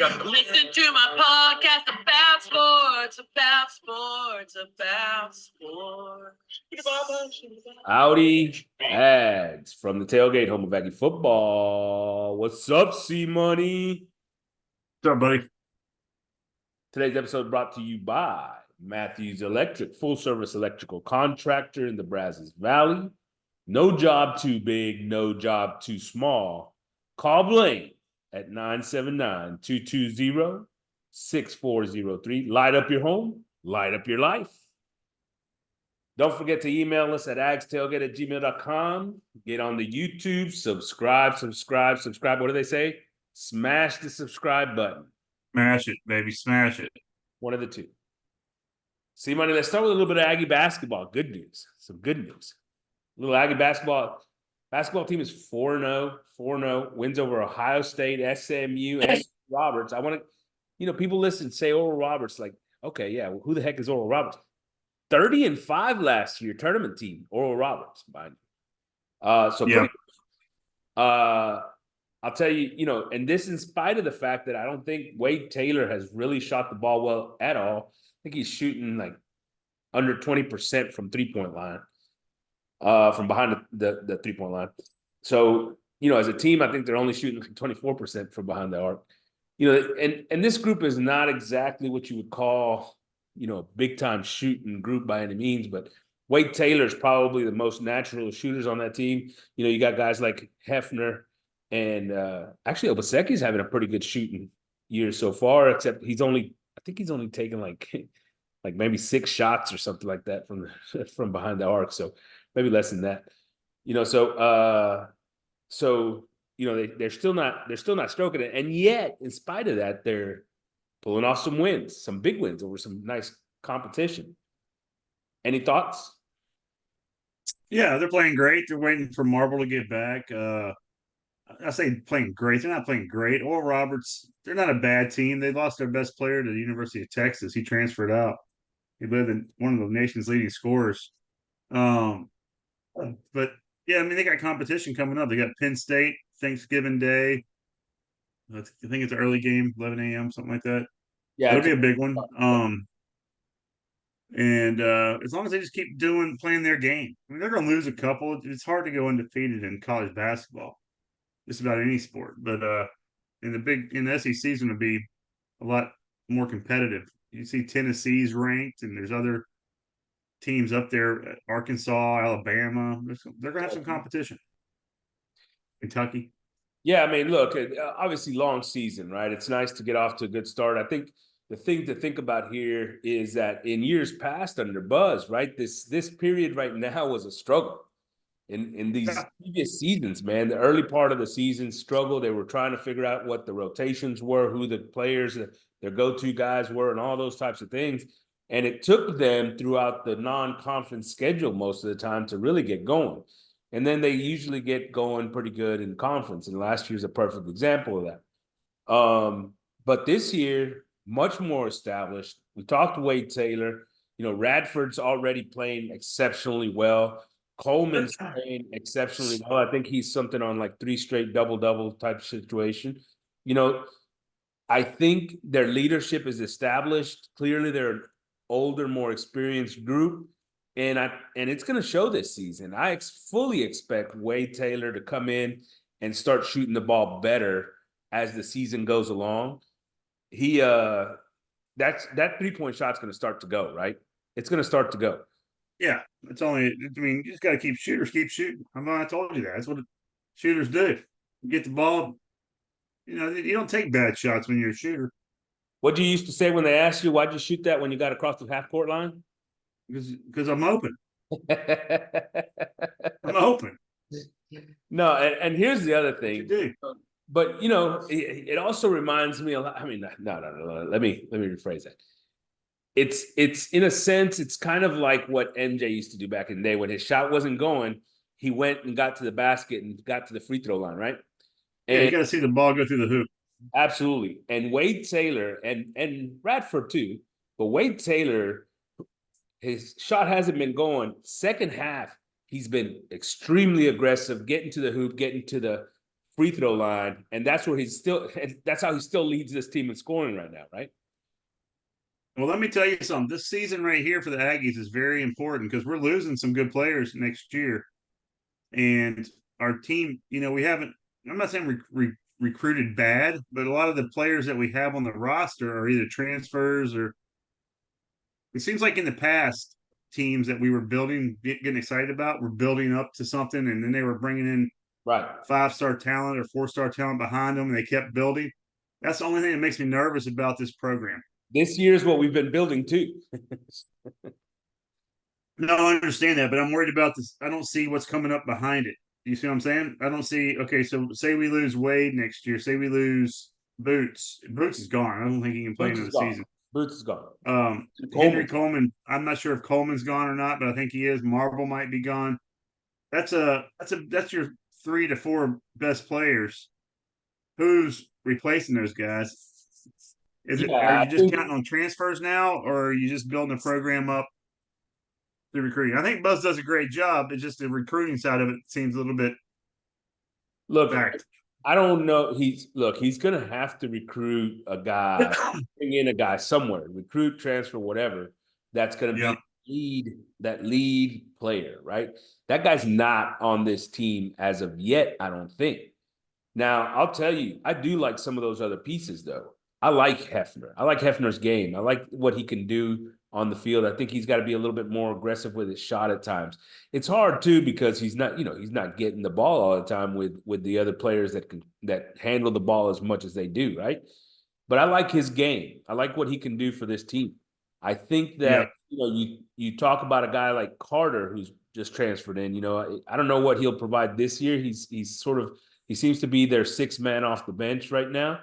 Listen to my podcast about sports, about sports. Howdy, Ags from the Tailgate, home of Aggie Football. What's up, C-Money? What's up, buddy? Today's episode brought to you by Matthews Electric, full-service electrical contractor in the Brazos Valley. No job too big, no job too small. Call Blaine at 979-220-6403. Light up your home, light up your life. Don't forget to email us at agstailgate@gmail.com. Get on the YouTube, subscribe. What do they say? Smash the subscribe button. Smash it, baby. Smash it. One of the two. See, Money, let's start with a little bit of Aggie basketball. Good news. Some good news. A little Aggie basketball. Basketball team is 4-0, wins over Ohio State, SMU, and Roberts. I want to, people listen, say Oral Roberts, like, okay, yeah, well, who the heck is Oral Roberts? 30-5 last year, tournament team, Oral Roberts, mind you. Yeah. I'll tell you, and this in spite of the fact that I don't think Wade Taylor has really shot the ball well at all. I think he's shooting like under 20% from three-point line, from behind the three-point line. So, as a team, I think they're only shooting like 24% from behind the arc. And this group is not exactly what you would call, big time shooting group by any means, but Wade Taylor is probably the most natural shooters on that team. You got guys like Hefner and actually Obaseki's having a pretty good shooting year so far, except I think he's only taken like maybe 6 shots or something like that from behind the arc. So maybe less than that. They're still not stroking it. And yet, in spite of that, they're pulling off some wins, some big wins over some nice competition. Any thoughts? Yeah, they're playing great. They're waiting for Marble to get back. I say playing great. They're not playing great. Oral Roberts, they're not a bad team. They lost their best player to the University of Texas. He transferred out. He lived in one of the nation's leading scorers. But yeah, they got competition coming up. They got Penn State Thanksgiving Day. I think it's an early game, 11 a.m., something like that. Yeah, it'll be a big one. And as long as they just keep playing their game, they're going to lose a couple. It's hard to go undefeated in college basketball, just about any sport. But in the SEC is going to be a lot more competitive. You see Tennessee's ranked, and there's other teams up there, Arkansas, Alabama. They're going to have some competition. Kentucky. Yeah, look, obviously long season, right? It's nice to get off to a good start. I think the thing to think about here is that in years past under Buzz, right, this period right now was a struggle. In these previous seasons, man, the early part of the season struggle. They were trying to figure out what the rotations were, who the players, their go-to guys were, and all those types of things. And it took them throughout the non-conference schedule most of the time to really get going. And then they usually get going pretty good in conference. And last year's a perfect example of that. But this year, much more established. We talked to Wade Taylor. Radford's already playing exceptionally well. Coleman's playing exceptionally well. I think he's something on like 3 straight double-double type situation. I think their leadership is established. Clearly, they're an older, more experienced group. And it's going to show this season. I fully expect Wade Taylor to come in and start shooting the ball better as the season goes along. That 3-point shot's going to start to go, right? It's going to start to go. Yeah, you just got to keep shooting. I told you that. That's what shooters do. You get the ball. You don't take bad shots when you're a shooter. What do you used to say when they asked you, why'd you shoot that when you got across the half-court line? Because I'm open. I'm open. No, and here's the other thing. You do. But it also reminds me a lot. No. Let me rephrase that. It's in a sense, it's kind of like what MJ used to do back in the day when his shot wasn't going. He went and got to the basket and got to the free throw line, right? And you got to see the ball go through the hoop. Absolutely. And Wade Taylor and Radford too, but Wade Taylor, his shot hasn't been going. Second half, he's been extremely aggressive, getting to the hoop, getting to the free throw line, and that's where that's how he still leads this team in scoring right now, right? Well, let me tell you something. This season right here for the Aggies is very important because we're losing some good players next year, and our team. We haven't. I'm not saying recruited bad, but a lot of the players that we have on the roster are either transfers or. It seems like in the past, teams that we were building, getting excited about, were building up to something, and then they were bringing in Right. 5-star talent or 4-star talent behind them, and they kept building. That's the only thing that makes me nervous about this program. This year's what we've been building too. No, I understand that, but I'm worried about this. I don't see what's coming up behind it. You see what I'm saying? I don't see. Okay, so say we lose Wade next year. Say we lose Boots. Boots is gone. I don't think he can play Boots into is the gone. season. Boots is gone. Henry Coleman. I'm not sure if Coleman's gone or not, but I think he is. Marble might be gone. That's your 3 to 4 best players. Who's replacing those guys? Are you just counting on transfers now, or are you just building a program up through recruiting? I think Buzz does a great job. It's just the recruiting side of it seems a little bit. Look, fact. I don't know. He's gonna have to recruit a guy, bring in a guy somewhere, recruit, transfer, whatever. That's gonna be that lead player, right? That guy's not on this team as of yet, I don't think. Now, I'll tell you, I do like some of those other pieces, though. I like Hefner. I like Hefner's game. I like what he can do on the field. I think he's got to be a little bit more aggressive with his shot at times. It's hard too because he's not getting the ball all the time with the other players that handle the ball as much as they do, right? But I like his game. I like what he can do for this team. I think that you talk about a guy like Carter who's just transferred in. I don't know what he'll provide this year. He seems to be their sixth man off the bench right now,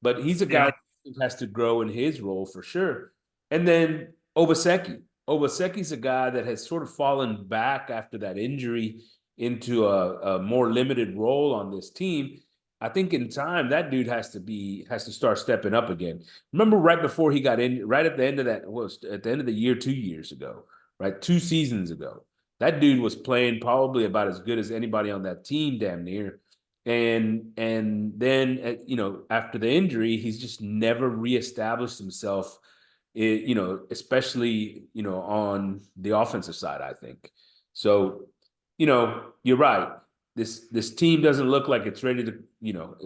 but he's a guy who has to grow in his role for sure. And then Obaseki. Obaseki's a guy that has sort of fallen back after that injury into a more limited role on this team. I think in time that dude has to start stepping up again. Remember right before he got in, right at the end of that was at the end of the year 2 years ago, right? 2 seasons ago. That dude was playing probably about as good as anybody on that team, damn near. And then after the injury, he's just never reestablished himself. Especially on the offensive side, I think. So, you're right. This team doesn't look like it's ready to.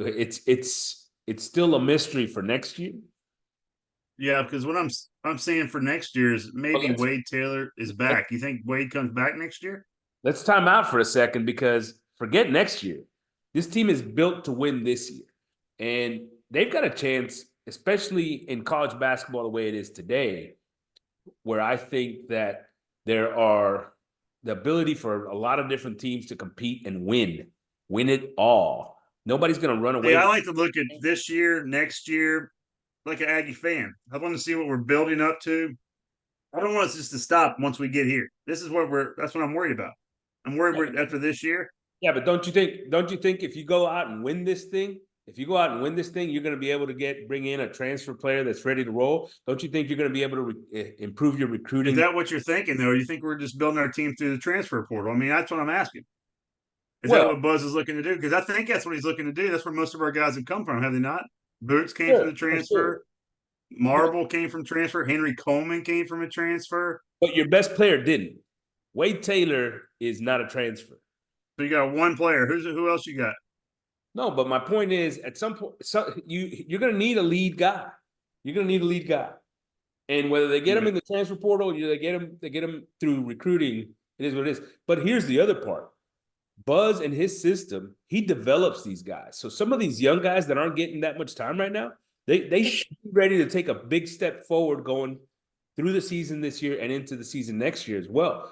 It's still a mystery for next year. Yeah, because what I'm seeing for next year is maybe Wade Taylor is back. You think Wade comes back next year? Let's time out for a second because forget next year. This team is built to win this year, and they've got a chance, especially in college basketball the way it is today, where I think that there are the ability for a lot of different teams to compete and win it all. Nobody's going to run away. I like to look at this year, next year, like an Aggie fan. I want to see what we're building up to. I don't want us just to stop once we get here. This is what that's what I'm worried about. I'm worried after this year. Yeah, but don't you think if you go out and win this thing, you're going to be able to bring in a transfer player that's ready to roll? Don't you think you're going to be able to improve your recruiting? Is that what you're thinking, though? Or you think we're just building our team through the transfer portal? I mean, that's what I'm asking. Is that what Buzz is looking to do? Because I think that's what he's looking to do. That's where most of our guys have come from, have they not? Boots came from the transfer. Sure. Marble came from transfer. Henry Coleman came from a transfer. But your best player didn't. Wade Taylor is not a transfer. So you got one player. Who else you got? No, but my point is, at some point, you're going to need a lead guy. You're going to need a lead guy, and whether they get him in the transfer portal, or they get him through recruiting, it is what it is. But here's the other part: Buzz and his system, he develops these guys. So some of these young guys that aren't getting that much time right now, they should be ready to take a big step forward going through the season this year and into the season next year as well.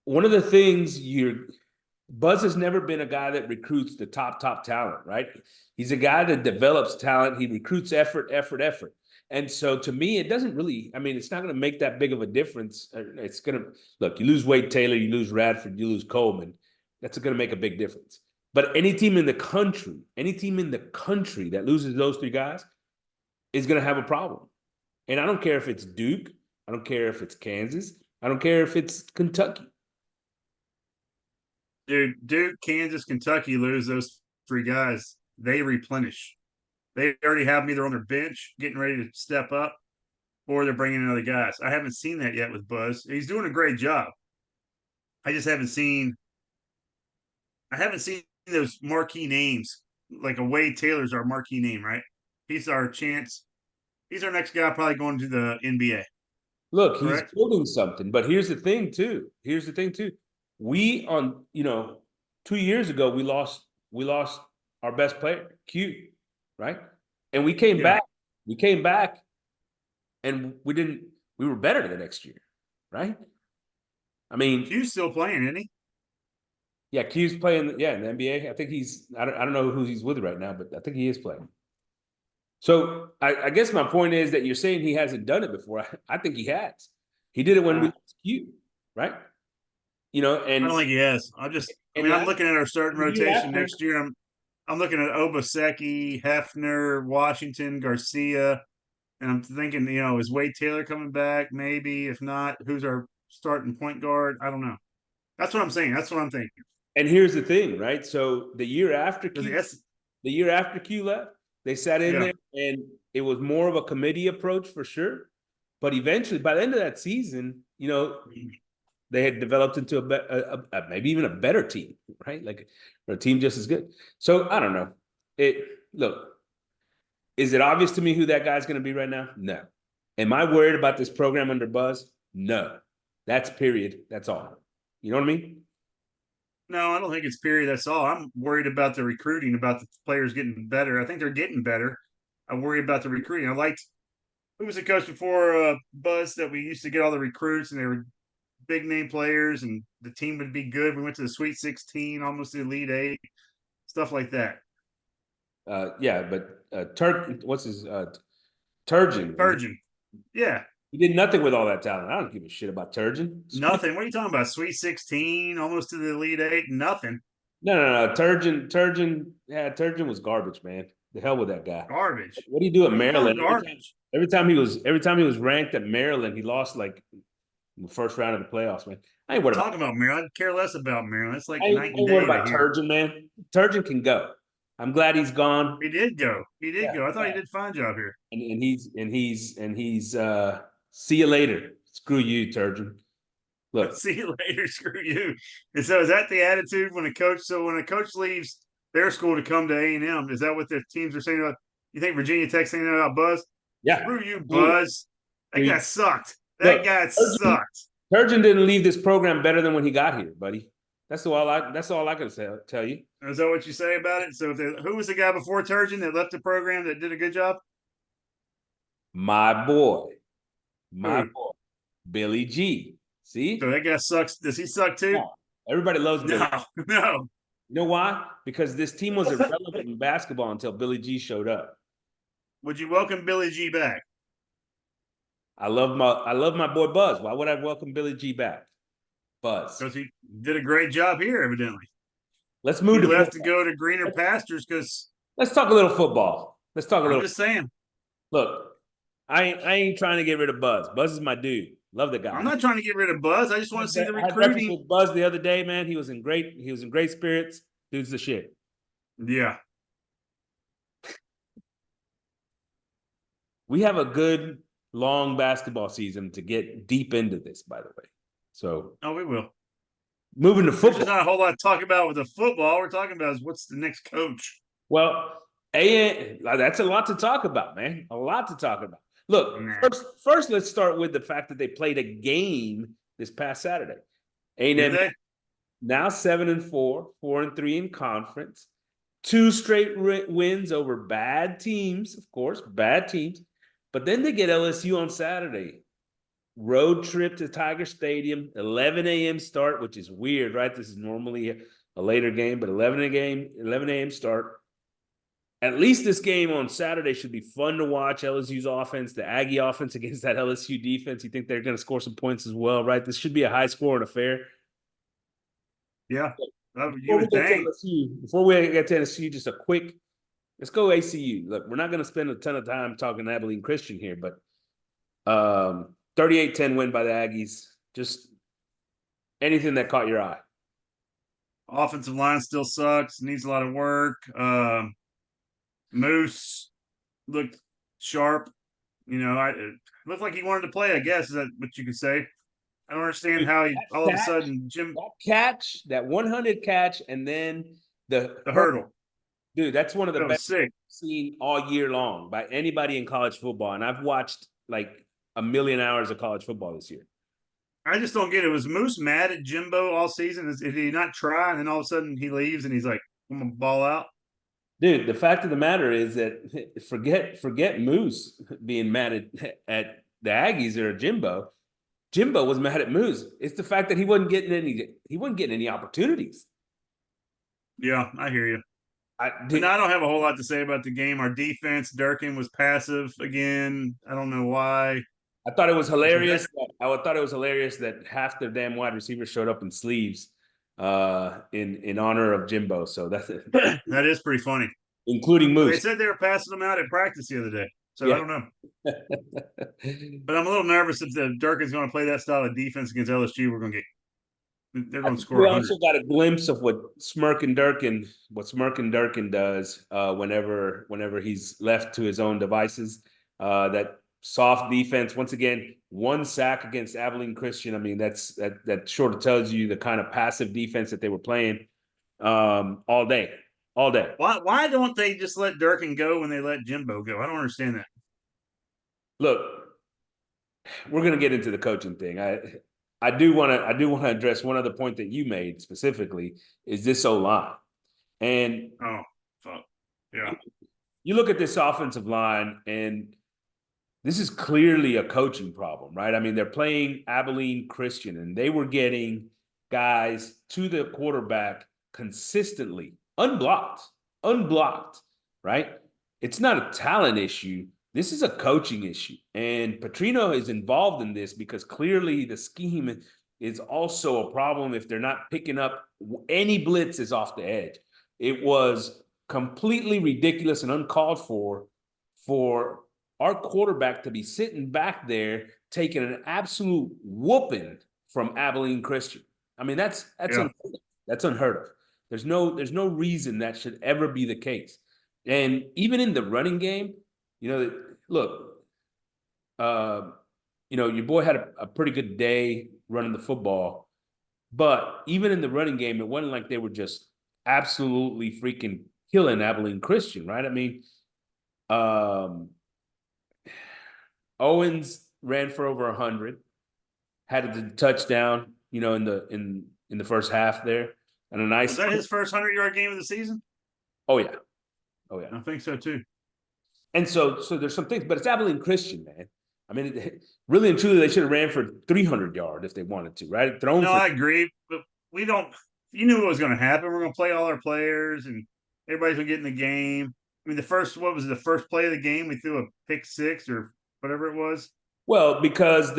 One of the things Buzz has never been a guy that recruits the top talent, right? He's a guy that develops talent. He recruits effort. And so to me, it doesn't really, it's not going to make that big of a difference. It's going to, look, you lose Wade Taylor, you lose Radford, you lose Coleman. That's going to make a big difference. But any team in the country that loses those 3 guys is going to have a problem. And I don't care if it's Duke. I don't care if it's Kansas. I don't care if it's Kentucky. Dude, Duke, Kansas, Kentucky lose those three guys. They replenish. They already have them either on their bench, getting ready to step up, or they're bringing in other guys. I haven't seen that yet with Buzz. He's doing a great job. I just haven't seen. I haven't seen those marquee names like a Wade Taylor's our marquee name, right? He's our chance. He's our next guy, probably going to the NBA. Look, he's Correct? building something, but here's the thing too. We 2 years ago we lost our best player, Q, right? And we came Yeah. back. We came back and we were better the next year, right? I mean, Q's still playing, isn't he? yeah, Q's playing, in the NBA. I think I don't know who he's with right now, but I think he is playing. So I guess my point is that you're saying he hasn't done it before. I think he has. He did it when we lost Q, right? I don't think he has. I'm looking at our starting rotation after, next year. I'm looking at Obaseki, Hefner, Washington, Garcia, and I'm thinking, is Wade Taylor coming back? Maybe. If not, who's our starting point guard? I don't know. That's what I'm saying. That's what I'm thinking. and here's the thing, right? So the year after Q left, they sat in there and it was more of a committee approach for sure. But eventually, by the end of that season, they had developed into maybe even a better team, right? Like a team just as good. So I don't know. Look, is it obvious to me who that guy's going to be right now? No. Am I worried about this program under Buzz? No. That's period. That's all. You know what I mean? No, I don't think it's period. That's all. I'm worried about the recruiting, about the players getting better. I think they're getting better. I worry about the recruiting. I liked who was the coach before Buzz that we used to get all the recruits and they were big name players and the team would be good. We went to the Sweet 16, almost the Elite Eight, stuff like that. Yeah, but what's his Turgeon? Turgeon. Yeah. He did nothing with all that talent. I don't give a shit about Turgeon. Nothing. What are you talking about? Sweet 16, almost to the Elite Eight, nothing. No. Turgeon was garbage, man. The hell with that guy. Garbage. What do you do at Maryland? Garbage. Every time he was ranked at Maryland, he lost like in the first round of the playoffs, man. I ain't worried about Maryland. I care less about Maryland. It's like I night ain't and worried day about Turgeon, man. Turgeon can go. I'm glad he's gone. He did go. He did go. I thought he did a fine job here. And he's see you later. Screw you, Turgeon. Look. See you later. Screw you. And so is that the attitude when a coach leaves their school to come to A&M? Is that what the teams are saying about? You think Virginia Tech's saying that about Buzz? Yeah. Screw you, Buzz. That guy sucked. That guy sucked. Turgeon didn't leave this program better than when he got here, buddy. That's all I can tell you. Is that what you say about it? So who was the guy before Turgeon that left the program that did a good job? My boy, Billy G. See? So that guy sucks. Does he suck too? No. Everybody loves Billy. No. You know why? Because this team was irrelevant in basketball until Billy G showed up. Would you welcome Billy G back? I love my boy Buzz. Why would I welcome Billy G back? Buzz. Because he did a great job here, evidently. Let's move to left football. To go to greener pastures because let's talk a little football. I'm just saying. Look, I ain't trying to get rid of Buzz. Buzz is my dude. Love the guy. I'm not trying to get rid of Buzz. I just want to see the recruiting. With Buzz the other day, man. He was in great spirits. Dude's the shit. Yeah. We have a good long basketball season to get deep into this, by the way. So we will. Moving to football. There's not a whole lot to talk about with the football. We're talking about is what's the next coach. Well, that's a lot to talk about, man. A lot to talk about. Look, first let's start with the fact that they played a game this past Saturday. A&M now 7-4, 4-3 in conference. 2 straight wins over bad teams, of course, bad teams. But then they get LSU on Saturday. Road trip to Tiger Stadium, 11 a.m. start, which is weird, right? This is normally a later game, but 11 a.m. start. At least this game on Saturday should be fun to watch. LSU's offense, the Aggie offense against that LSU defense. You think they're going to score some points as well, right? This should be a high-scoring affair. Yeah. Before we get to LSU, just a quick – let's go ACU. Look, we're not going to spend a ton of time talking Abilene Christian here, but 38-10 win by the Aggies. Just anything that caught your eye. Offensive line still sucks. Needs a lot of work. Moose looked sharp. It looked like he wanted to play. I guess is that what you could say. I don't understand how he all of a sudden that 100 catch, and then the the hurdle. Dude, that's one of the That was best sick. I've seen all year long by anybody in college football. And I've watched like a million hours of college football this year. I just don't get it. Was Moose mad at Jimbo all season? Did he not try? And then all of a sudden he leaves and he's like, I'm gonna ball out. Dude, the fact of the matter is that forget Moose being mad at the Aggies or Jimbo. Jimbo was mad at Moose. It's the fact that he wasn't getting any opportunities. Yeah, I hear you. But no, I don't have a whole lot to say about the game. Our defense, Durkin was passive again. I don't know why. I thought it was hilarious. I thought it was hilarious that half the damn wide receivers showed up in sleeves in honor of Jimbo. So that's it. That is pretty funny. Including Moose. They said they were passing them out at practice the other day. So yeah. I don't know. But I'm a little nervous if the Durkin's going to play that style of defense against LSU. They're going to score 100. We also got a glimpse of what Smirkin Durkin does whenever he's left to his own devices. That soft defense. Once again, 1 sack against Abilene Christian. I mean, that sort of tells you the kind of passive defense that they were playing all day. Why don't they just let Durkin go when they let Jimbo go? I don't understand that. Look, we're going to get into the coaching thing. I do want to address one other point that you made specifically is this O-line. And oh, fuck. Yeah. You look at this offensive line, and this is clearly a coaching problem, right? I mean, they're playing Abilene Christian, and they were getting guys to the quarterback consistently, unblocked, right? It's not a talent issue. This is a coaching issue. And Petrino is involved in this because clearly the scheme is also a problem if they're not picking up any blitzes off the edge. It was completely ridiculous and uncalled for our quarterback to be sitting back there taking an absolute whooping from Abilene Christian. I mean, that's unheard of. There's no reason that should ever be the case. And even in the running game, look, your boy had a pretty good day running the football, but even in the running game, it wasn't like they were just absolutely freaking killing Abilene Christian, right? I mean, Owens ran for over 100, had a touchdown, in the first half there, and a nice. Was that his first 100-yard game of the season? Oh yeah. I think so too. And so there's some things, but it's Abilene Christian, man. I mean, really and truly, they should have ran for 300 yards if they wanted to, right? I agree, but we don't. You knew what was going to happen. We're going to play all our players, and everybody's going to get in the game. I mean, the first play of the game? We threw a pick six or whatever it was. Well, because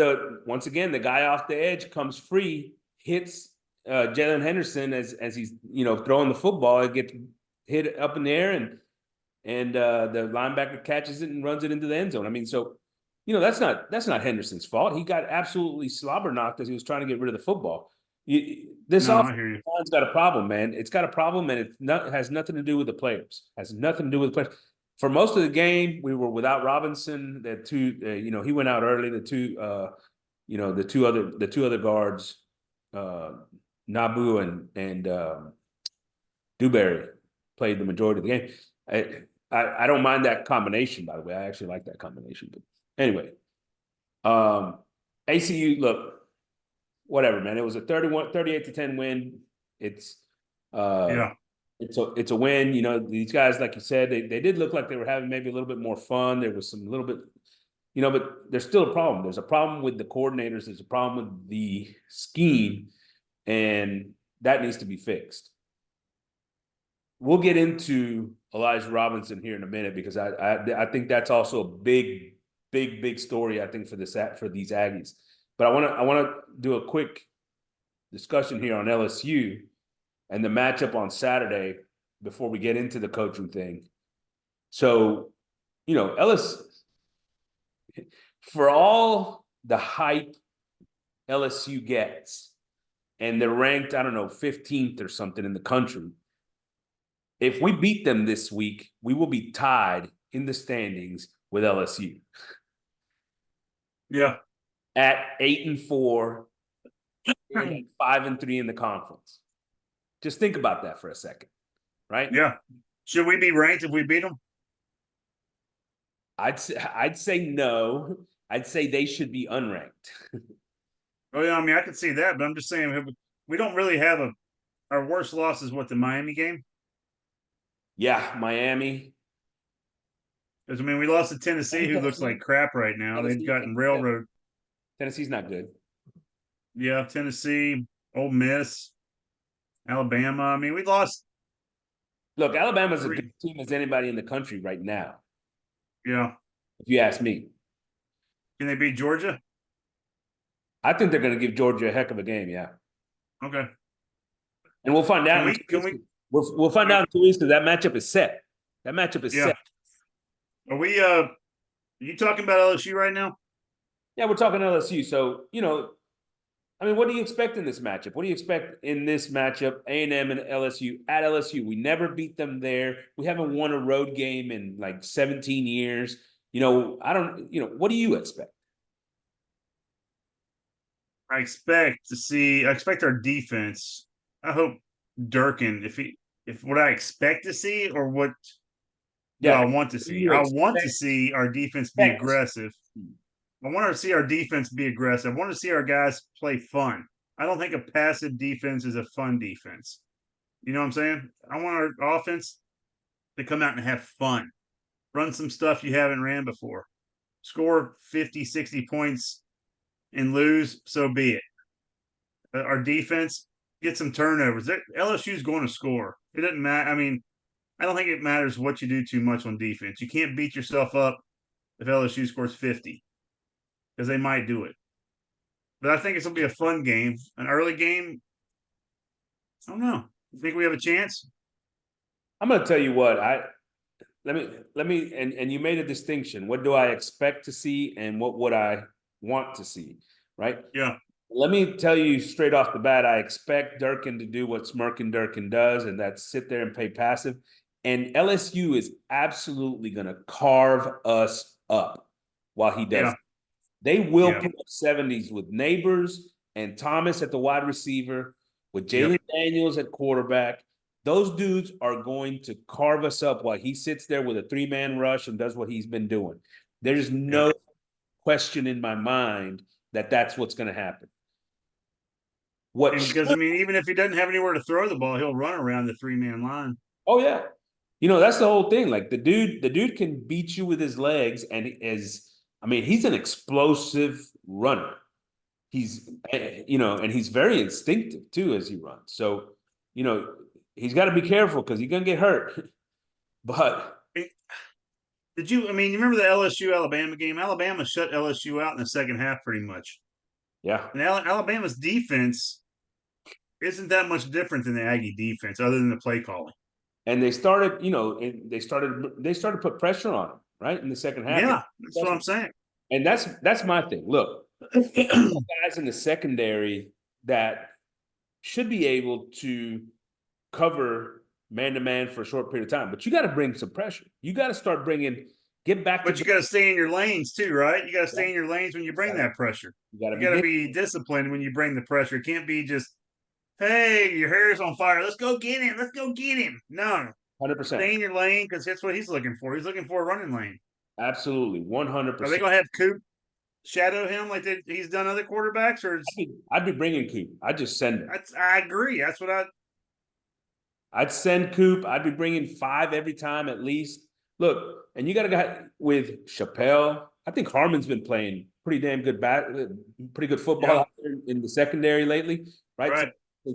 once again, the guy off the edge comes free, hits Jalen Henderson as he's throwing the football. It gets hit up in the air, and the linebacker catches it and runs it into the end zone. I mean, so that's not Henderson's fault. He got absolutely slobber knocked as he was trying to get rid of the football. This offensive line's got a problem, man. It's got a problem, and it has nothing to do with the players. It has nothing to do with the players. For most of the game, we were without Robinson. The two, he went out early. The two other guards, Nabu and Dewberry, played the majority of the game. I don't mind that combination, by the way. I actually like that combination. But anyway, ACU, look, whatever, man. It was a 38-10 win. It's It's a win. These guys, like you said, they did look like they were having maybe a little bit more fun. There was some little bit, but there's still a problem. There's a problem with the coordinators. There's a problem with the scheme, and that needs to be fixed. We'll get into Elijah Robinson here in a minute because I think that's also a big story, I think, for these Aggies. But I want to do a quick discussion here on LSU and the matchup on Saturday before we get into the coaching thing. So, LSU, for all the hype LSU gets, and they're ranked, I don't know, 15th or something in the country. If we beat them this week, we will be tied in the standings with LSU. Yeah. At 8-4 and at 5-3 in the conference. Just think about that for a second, right? Yeah. Should we be ranked if we beat them? I'd say no. I'd say they should be unranked. Oh yeah, I mean I could see that, but I'm just saying we don't really have our worst loss is what, the Miami game? Yeah, Miami. Because I mean we lost to Tennessee, who looks like crap right now. They've gotten railroad. Tennessee's not good. Yeah, Tennessee, Ole Miss, Alabama. I mean we lost. Look, Alabama's a good team as anybody in the country right now, Yeah. if you ask me. Can they beat Georgia? I think they're going to give Georgia a heck of a game, yeah. Okay. And we'll find out. We'll find out in 2 weeks because that matchup is set. That matchup is set. Are we you talking about LSU right now? Yeah, we're talking LSU. So, I mean, what do you expect in this matchup? What do you expect in this matchup? A&M and LSU at LSU. We never beat them there. We haven't won a road game in like 17 years. What do you expect? I expect our defense. I hope Durkin, if what I expect to see or what do I want to see? I want to see our defense be aggressive. I want to see our defense be aggressive. I want to see our guys play fun. I don't think a passive defense is a fun defense. You know what I'm saying? I want our offense to come out and have fun. Run some stuff you haven't ran before. Score 50, 60 points and lose, so be it. Our defense, get some turnovers. LSU's going to score. It doesn't matter. I mean, I don't think it matters what you do too much on defense. You can't beat yourself up if LSU scores 50 because they might do it. But I think it's going to be a fun game, an early game. I don't know. You think we have a chance? I'm going to tell you what. Let me and you made a distinction. What do I expect to see and what would I want to see, right? Yeah. Let me tell you straight off the bat, I expect Durkin to do what Smirkin Durkin does, and that's sit there and play passive. And LSU is absolutely going to carve us up while he does. Yeah. They will put up 70s with Neighbors and Thomas at the wide receiver, with Jalen Daniels at quarterback. Those dudes are going to carve us up while he sits there with a 3-man rush and does what he's been doing. There's no question in my mind that that's what's going to happen. Because I mean, even if he doesn't have anywhere to throw the ball, he'll run around the 3-man line. Oh yeah, that's the whole thing. Like the dude can beat you with his legs, and he's an explosive runner. He's and he's very instinctive too as he runs. So he's got to be careful because he's gonna get hurt. But you remember the LSU Alabama game? Alabama shut LSU out in the second half pretty much. Yeah. And Alabama's defense isn't that much different than the Aggie defense, other than the play calling. And they started, they started to put pressure on him, right, in the second half. Yeah, that's what I'm saying. And that's my thing. Look, guys in the secondary that should be able to cover man-to-man for a short period of time, but you got to bring some pressure. You got to start get back. But you got to stay in your lanes too, right? You got to stay in your lanes when you bring that pressure. You got to be disciplined when you bring the pressure. It can't be just, hey, your hair's on fire. Let's go get him. Let's go get him. No, 100%. Stay in your lane because that's what he's looking for. He's looking for a running lane. Absolutely, 100%. Are they going to have Coop shadow him like he's done other quarterbacks? Or I'd be bringing Coop. I'd just send him. I agree. That's what I'd send Coop. I'd be bringing 5 every time at least. Look, and you got a guy with Chappelle. I think Harmon's been playing pretty damn good pretty good football out there in the secondary lately, right? Right. So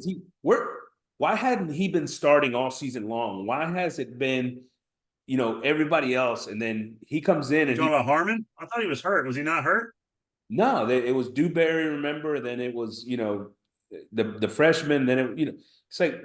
why hadn't he been starting all season long? Why has it been, everybody else, and then he comes in and you talking about Harmon? I thought he was hurt. Was he not hurt? No, it was Dewberry. Remember? Then it was the freshman. Then it's like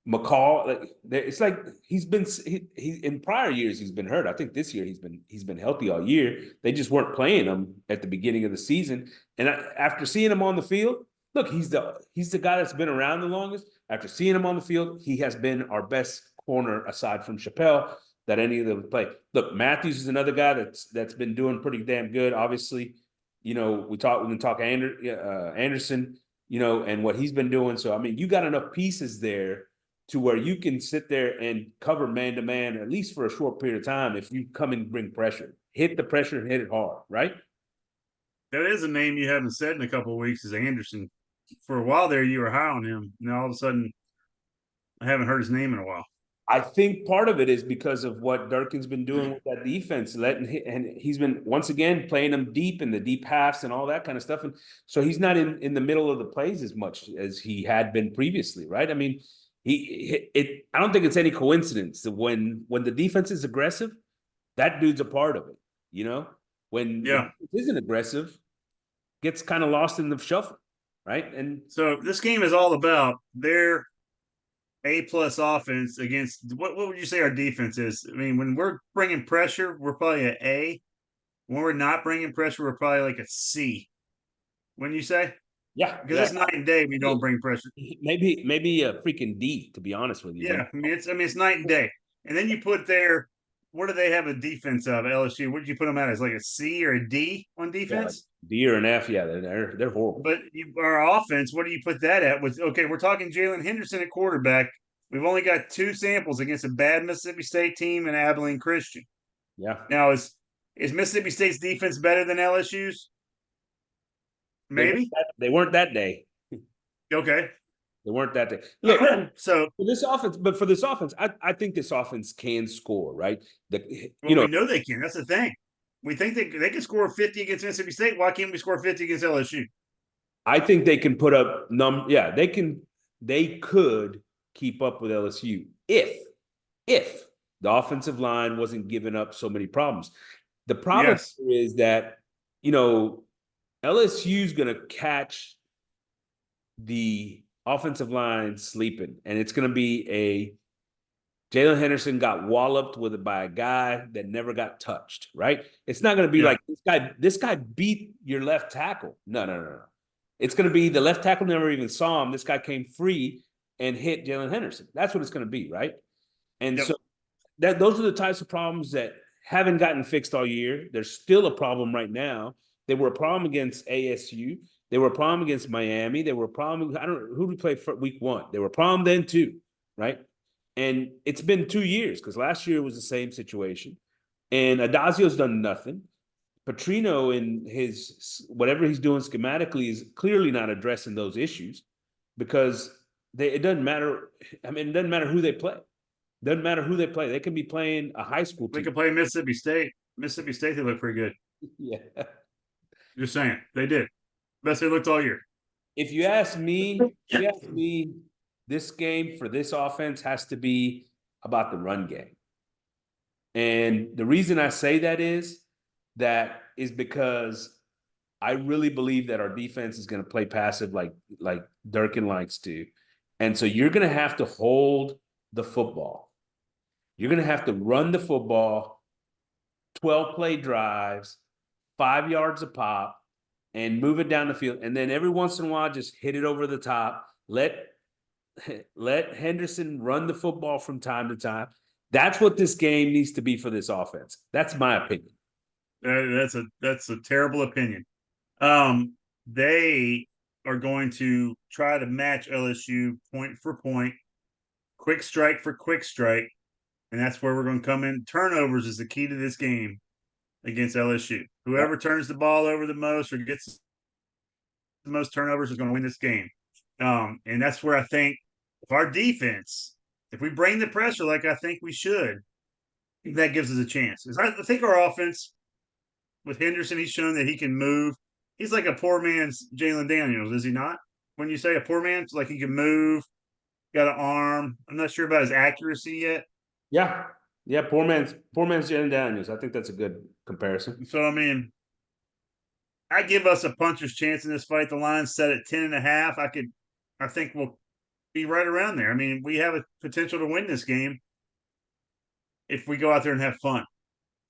McCall. Like it's like he's been he in prior years he's been hurt. I think this year he's been healthy all year. They just weren't playing him at the beginning of the season. And after seeing him on the field, look, he's the guy that's been around the longest. After seeing him on the field, he has been our best corner aside from Chappelle that any of them play. Look, Matthews is another guy that's been doing pretty damn good. Obviously, we can talk Anderson, and what he's been doing. So I mean, you got enough pieces there to where you can sit there and cover man to man at least for a short period of time if you come and bring pressure. Hit the pressure and hit it hard, right? That is a name you haven't said in a couple of weeks is Anderson. For a while there, you were high on him. Now all of a sudden, I haven't heard his name in a while. I think part of it is because of what Durkin's been doing with that defense, and he's been once again playing them deep in the deep halves and all that kind of stuff. And so he's not in the middle of the plays as much as he had been previously, right? I mean, I don't think it's any coincidence that when the defense is aggressive, that dude's a part of it. When Yeah. it isn't aggressive, gets kind of lost in the shuffle, right? And so this game is all about their A-plus offense against what would you say our defense is? I mean, when we're bringing pressure, we're probably an A. When we're not bringing pressure, we're probably like a C. Wouldn't you say? yeah, Because it's night and day. We don't bring pressure. maybe a freaking D, to be honest with you. Yeah, I mean it's night and day. And then you put there, what do they have a defense of LSU? What did you put them at as like a C or a D on defense? D or an F, yeah, they're horrible. But our offense, what do you put that at? Okay, we're talking Jalen Henderson at quarterback. We've only got 2 samples against a bad Mississippi State team and Abilene Christian. Yeah. Now is Mississippi State's defense better than LSU's? Maybe they weren't that day. Okay. They weren't that day. Look, so for this offense, I think this offense can score, right? we know they can. That's the thing. We think they can score 50 against Mississippi State. Why can't we score 50 against LSU? I think they can put up yeah, they could keep up with LSU if the offensive line wasn't giving up so many problems. The problem is that, LSU's going to catch the offensive line sleeping, and it's going to be Jalen Henderson got walloped by a guy that never got touched, right? It's not going to be like this guy beat your left tackle. No. It's going to be the left tackle never even saw him. This guy came free and hit Jalen Henderson. That's what it's going to be, right? And so those are the types of problems that haven't gotten fixed all year. There's still a problem right now. They were a problem against ASU. They were a problem against Miami. They were a problem. I don't know who we played for week 1. They were a problem then too, right? And it's been 2 years because last year was the same situation. And Adazio's done nothing. Petrino in his whatever he's doing schematically is clearly not addressing those issues because it doesn't matter. I mean, it doesn't matter who they play. Doesn't matter who they play. They can be playing a high school team. They can play Mississippi State. Mississippi State, they look pretty good. Yeah. Just saying. They did. Best they looked all year. If you ask me, this game for this offense has to be about the run game. And the reason I say that is because I really believe that our defense is going to play passive like Durkin likes to. And so you're going to have to hold the football. You're going to have to run the football, 12-play drives, 5 yards a pop, and move it down the field. And then every once in a while, just hit it over the top. Let Henderson run the football from time to time. That's what this game needs to be for this offense. That's my opinion. That's a terrible opinion. They are going to try to match LSU point for point, quick strike for quick strike, and that's where we're going to come in. Turnovers is the key to this game against LSU. Whoever turns the ball over the most or gets the most turnovers is going to win this game. And that's where I think if our defense, if we bring the pressure like I think we should, that gives us a chance. I think our offense with Henderson, he's shown that he can move. He's like a poor man's Jalen Daniels, is he not? When you say a poor man's, like he can move, got an arm. I'm not sure about his accuracy yet. Yeah, poor man's Jalen Daniels. I think that's a good comparison. So I mean, I give us a puncher's chance in this fight. The line's set at 10.5. I think we'll be right around there. I mean, we have a potential to win this game if we go out there and have fun.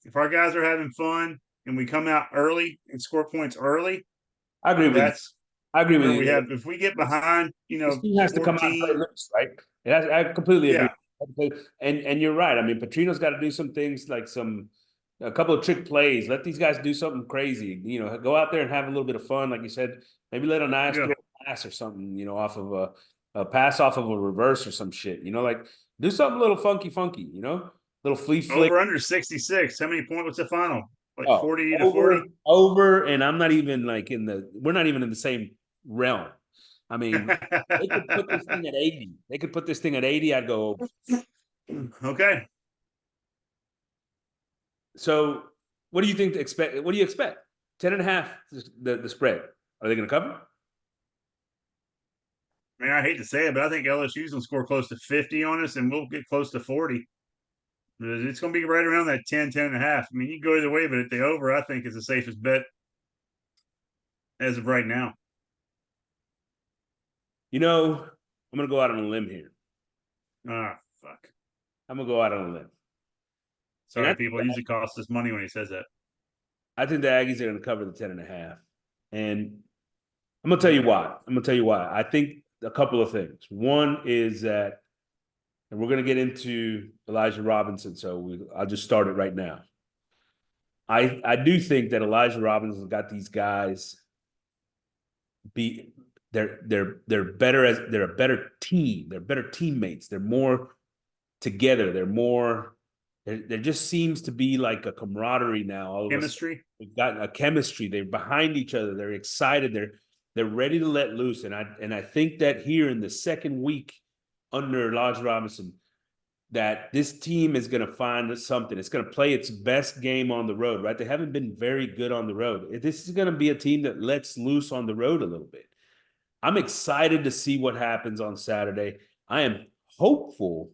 If our guys are having fun and we come out early and score points early, I agree with you. I agree with where you. if we get behind, This team has to come out and play 14, loose, right? I completely agree. yeah, And you're right. I mean, Petrino's got to do some things like a couple of trick plays. Let these guys do something crazy. Go out there and have a little bit of fun, like you said. Maybe let a nice yeah. throw pass or something. Off of a pass off of a reverse or some shit. Like do something a little funky. Little flea flick. Over under 66. How many points? What's the final? Like Oh, 40 to 40? over, and I'm not even like we're not even in the same realm. I mean, they could put this thing at 80. They could put this thing at 80. I'd go over. Okay. So what do you think to expect? What do you expect? 10.5, the spread. Are they going to cover? Man, I hate to say it, but I think LSU's gonna score close to 50 on us, and we'll get close to 40. It's gonna be right around that 10 and a half. I mean, you go either way, but at the over, I think is the safest bet as of right now. I'm going to go out on a limb here. Ah, fuck. I'm going to go out on a limb. Sorry, people. It usually costs us money when he says that. I think the Aggies are going to cover the 10.5. And I'm going to tell you why. I think a couple of things. One is that, and we're going to get into Elijah Robinson, so I'll just start it right now. I do think that Elijah Robinson's got these guys they're better they're a better team. They're better teammates. They're more together. There just seems to be like a camaraderie now. All of Chemistry. We've gotten a chemistry. They're behind each other. They're excited. They're ready to let loose. And I think that here in the second week under Elijah Robinson, that this team is going to find something. It's going to play its best game on the road, right? They haven't been very good on the road. This is going to be a team that lets loose on the road a little bit. I'm excited to see what happens on Saturday. I am hopeful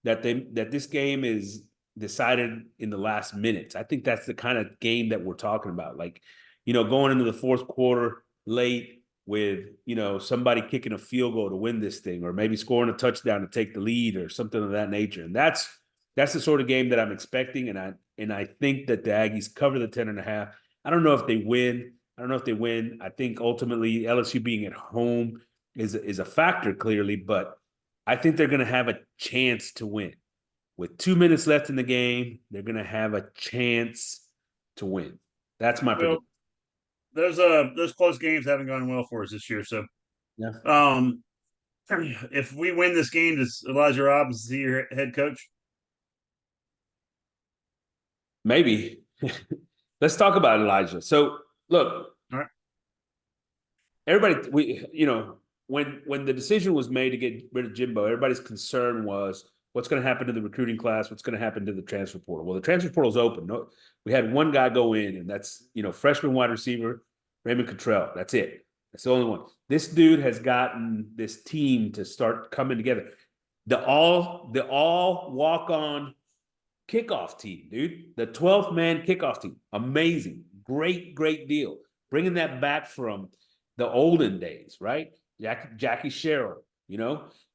that this game is decided in the last minutes. I think that's the kind of game that we're talking about. Like, going into the fourth quarter late with, somebody kicking a field goal to win this thing, or maybe scoring a touchdown to take the lead or something of that nature. And that's the sort of game that I'm expecting. And I think that the Aggies cover the 10.5. I don't know if they win. I think ultimately LSU being at home is a factor, clearly, but I think they're going to have a chance to win. With 2 minutes left in the game, they're going to have a chance to win. That's my prediction. Those close games haven't gone well for us this year. So, Yeah. If we win this game, does Elijah Robinson see your head coach? Maybe. Let's talk about Elijah. So, look, All right. everybody, when the decision was made to get rid of Jimbo, everybody's concern was what's going to happen to the recruiting class, what's going to happen to the transfer portal. Well, the transfer portal is open. No, we had one guy go in, and that's freshman wide receiver Raymond Cottrell. That's it. That's the only one. This dude has gotten this team to start coming together. The all walk on kickoff team, dude. The 12th man kickoff team. Amazing. Great deal. Bringing that back from the olden days, right? Jackie Sherrill,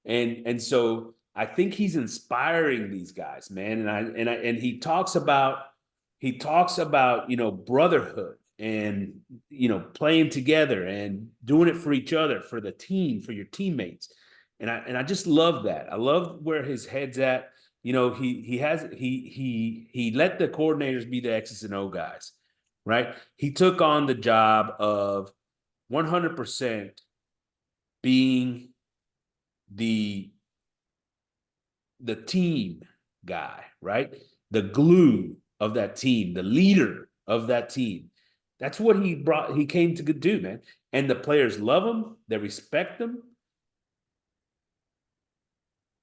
and so I think he's inspiring these guys, man. And he talks about brotherhood and playing together and doing it for each other, for the team, for your teammates. And I just love that. I love where his head's at. He let the coordinators be the X's and O guys, right? He took on the job of 100% being the team guy, right? The glue of that team, the leader of that team. That's what he came to do, man. And the players love him. They respect him.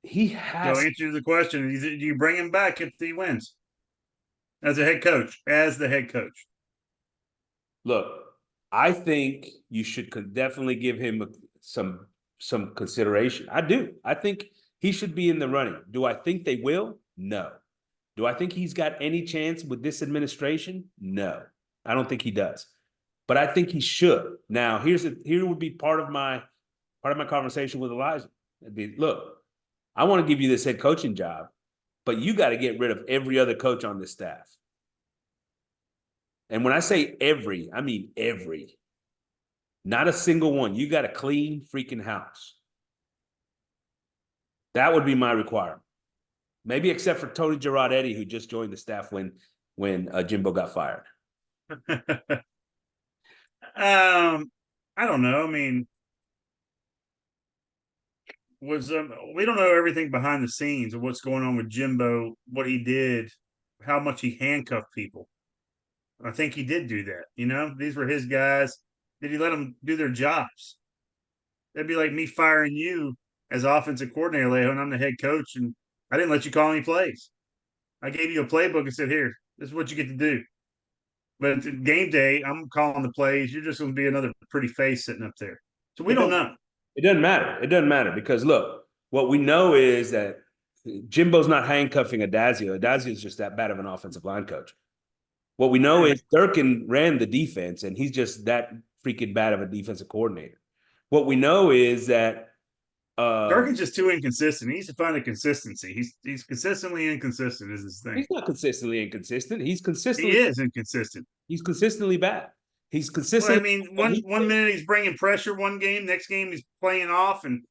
He has. So answer the question: do you bring him back if he wins as a head coach? As the head coach, look, I think you should definitely give him some consideration. I do. I think he should be in the running. Do I think they will? No. Do I think he's got any chance with this administration? No. I don't think he does. But I think he should. Now, here would be part of my conversation with Elijah. It'd be, look, I want to give you this head coaching job, but you got to get rid of every other coach on this staff. And when I say every, I mean every. Not a single one. You got a clean freaking house. That would be my requirement. Maybe except for Tony Girardetti, who just joined the staff when Jimbo got fired. I don't know. I mean, we don't know everything behind the scenes of what's going on with Jimbo, what he did, how much he handcuffed people. I think he did do that. You know, these were his guys. Did he let them do their jobs? That'd be like me firing you as offensive coordinator, Lejo, and I'm the head coach, and I didn't let you call any plays. I gave you a playbook and said, "Here, this is what you get to do." But game day, I'm calling the plays. You're just going to be another pretty face sitting up there. So we don't know. It doesn't matter. It doesn't matter because look, what we know is that Jimbo's not handcuffing Adazio. Adazio is just that bad of an offensive line coach. What we know is Durkin ran the defense, and he's just that freaking bad of a defensive coordinator. What we know is that Durkin's just too inconsistent. He needs to find a consistency. He's consistently inconsistent is his thing. He's not consistently inconsistent. He's consistently. He is inconsistent. He's consistently bad. He's consistently. Well, I mean, one minute he's bringing pressure, one game, next game he's playing off, and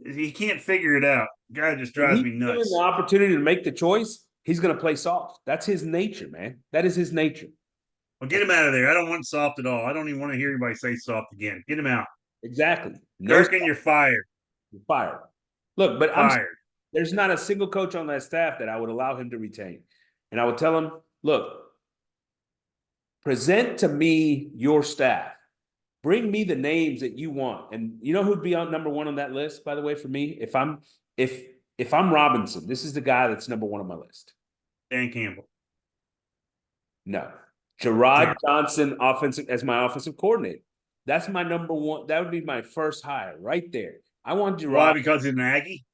he can't figure it out. Guy just drives me nuts. Given the opportunity to make the choice, he's going to play soft. That's his nature, man. That is his nature. Well, get him out of there. I don't want soft at all. I don't even want to hear anybody say soft again. Get him out. Exactly. Durkin, you're fired. You're fired. Look, but fired. There's not a single coach on that staff that I would allow him to retain. And I would tell him, look, present to me your staff. Bring me the names that you want. And you know who'd be on number one on that list, by the way, for me? If I'm Robinson, this is the guy that's number one on my list. Dan Campbell. No. Gerard Johnson as my offensive coordinator. That's my number one. That would be my first hire right there. I want Gerard. Why? Because he's an Aggie?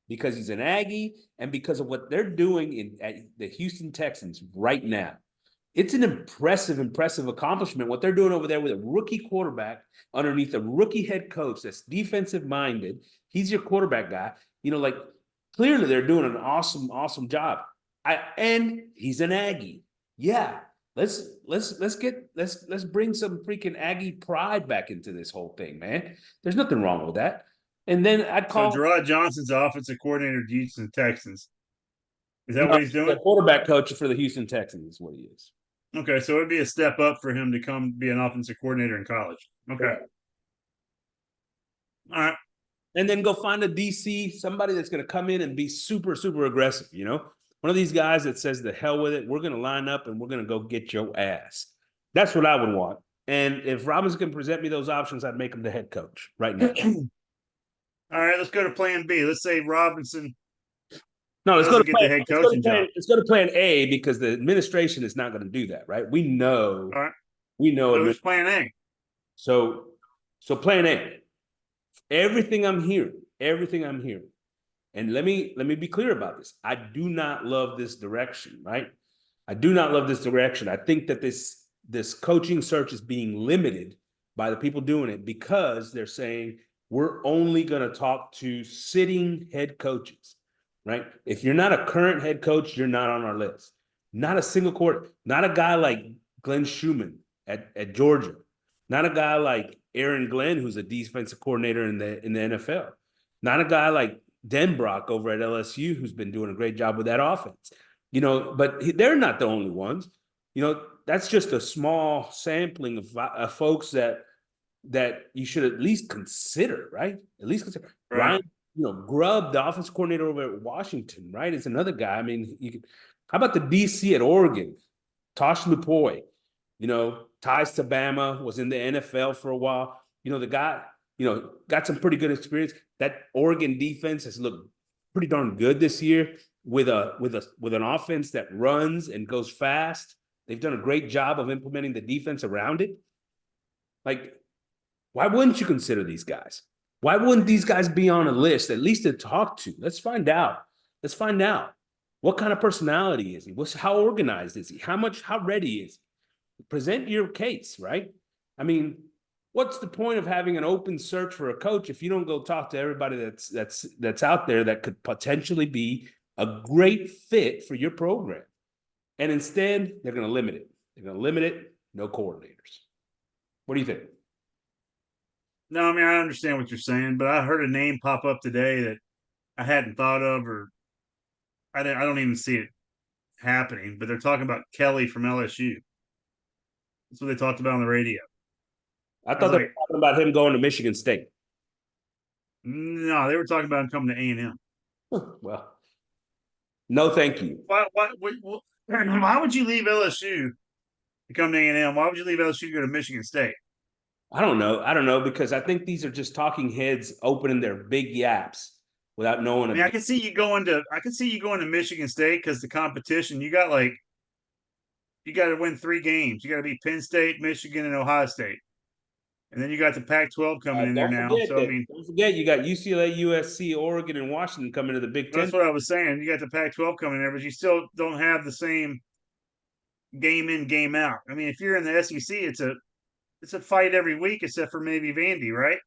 Because he's an Aggie and because of what they're doing at the Houston Texans right now. It's an impressive accomplishment what they're doing over there with a rookie quarterback underneath a rookie head coach that's defensive minded. He's your quarterback guy. You know, like clearly they're doing an awesome job. And he's an Aggie. Yeah. Let's bring some freaking Aggie pride back into this whole thing, man. There's nothing wrong with that. And then I'd call Gerard Johnson's the offensive coordinator of the Houston Texans. Is that what he's doing? The quarterback coach for the Houston Texans is what he is. Okay, so it'd be a step up for him to come be an offensive coordinator in college. Okay. Yeah. All right. And then go find a DC, somebody that's going to come in and be super aggressive, you know? One of these guys that says the hell with it, we're going to line up and we're going to go get your ass. That's what I would want. And if Robinson can present me those options, I'd make him the head coach right now. All right, let's go to plan B. Let's say Robinson. No, let's go to the head coaching job. Let's go to plan A because the administration is not going to do that, right? We know. All right. We know. So it's plan A. So plan A. Everything I'm hearing, and let me be clear about this. I do not love this direction, right? I do not love this direction. I think that this coaching search is being limited by the people doing it because they're saying we're only going to talk to sitting head coaches, right? If you're not a current head coach, you're not on our list. Not a single quarter, not a guy like Glenn Schumann at Georgia, not a guy like Aaron Glenn, who's a defensive coordinator in the NFL, not a guy like Denbrock over at LSU, who's been doing a great job with that offense. You know, but they're not the only ones. You know, that's just a small sampling of folks that you should at least consider, right? At least consider. Right. Ryan, Grubb, the offensive coordinator over at Washington, right? Is another guy. I mean, how about the DC at Oregon? Tosh Lupoy, ties to Bama, was in the NFL for a while. The guy, got some pretty good experience. That Oregon defense has looked pretty darn good this year with an offense that runs and goes fast. They've done a great job of implementing the defense around it. Like, why wouldn't you consider these guys? Why wouldn't these guys be on a list, at least to talk to? Let's find out. What kind of personality is he? How organized is he? How ready is he? Present your case, right? I mean, what's the point of having an open search for a coach if you don't go talk to everybody that's out there that could potentially be a great fit for your program? And instead, they're going to limit it. No coordinators. What do you think? No, I mean I understand what you're saying, but I heard a name pop up today that I hadn't thought of, or I don't even see it happening. But they're talking about Kelly from LSU. That's what they talked about on the radio. I I was thought they like, were talking about him going to Michigan State. no, they were talking about him coming to A&M. Well, no, thank you. Why would you leave LSU to come to A&M? Why would you leave LSU to go to Michigan State? I don't know. I don't know because I think these are just talking heads opening their big yaps without knowing I a mean, I can see you going to Michigan State because the competition you got to win 3 games. You got to beat Penn State, Michigan, and Ohio State, and then you got the Pac-12 coming in there don't now. forget So I that. mean, Don't forget you got UCLA, USC, Oregon, and Washington coming to the Big Ten. that's what I was saying. You got the Pac-12 coming in there, but you still don't have the same game in, game out. I mean, if you're in the SEC, it's a fight every week, except for maybe Vandy, right?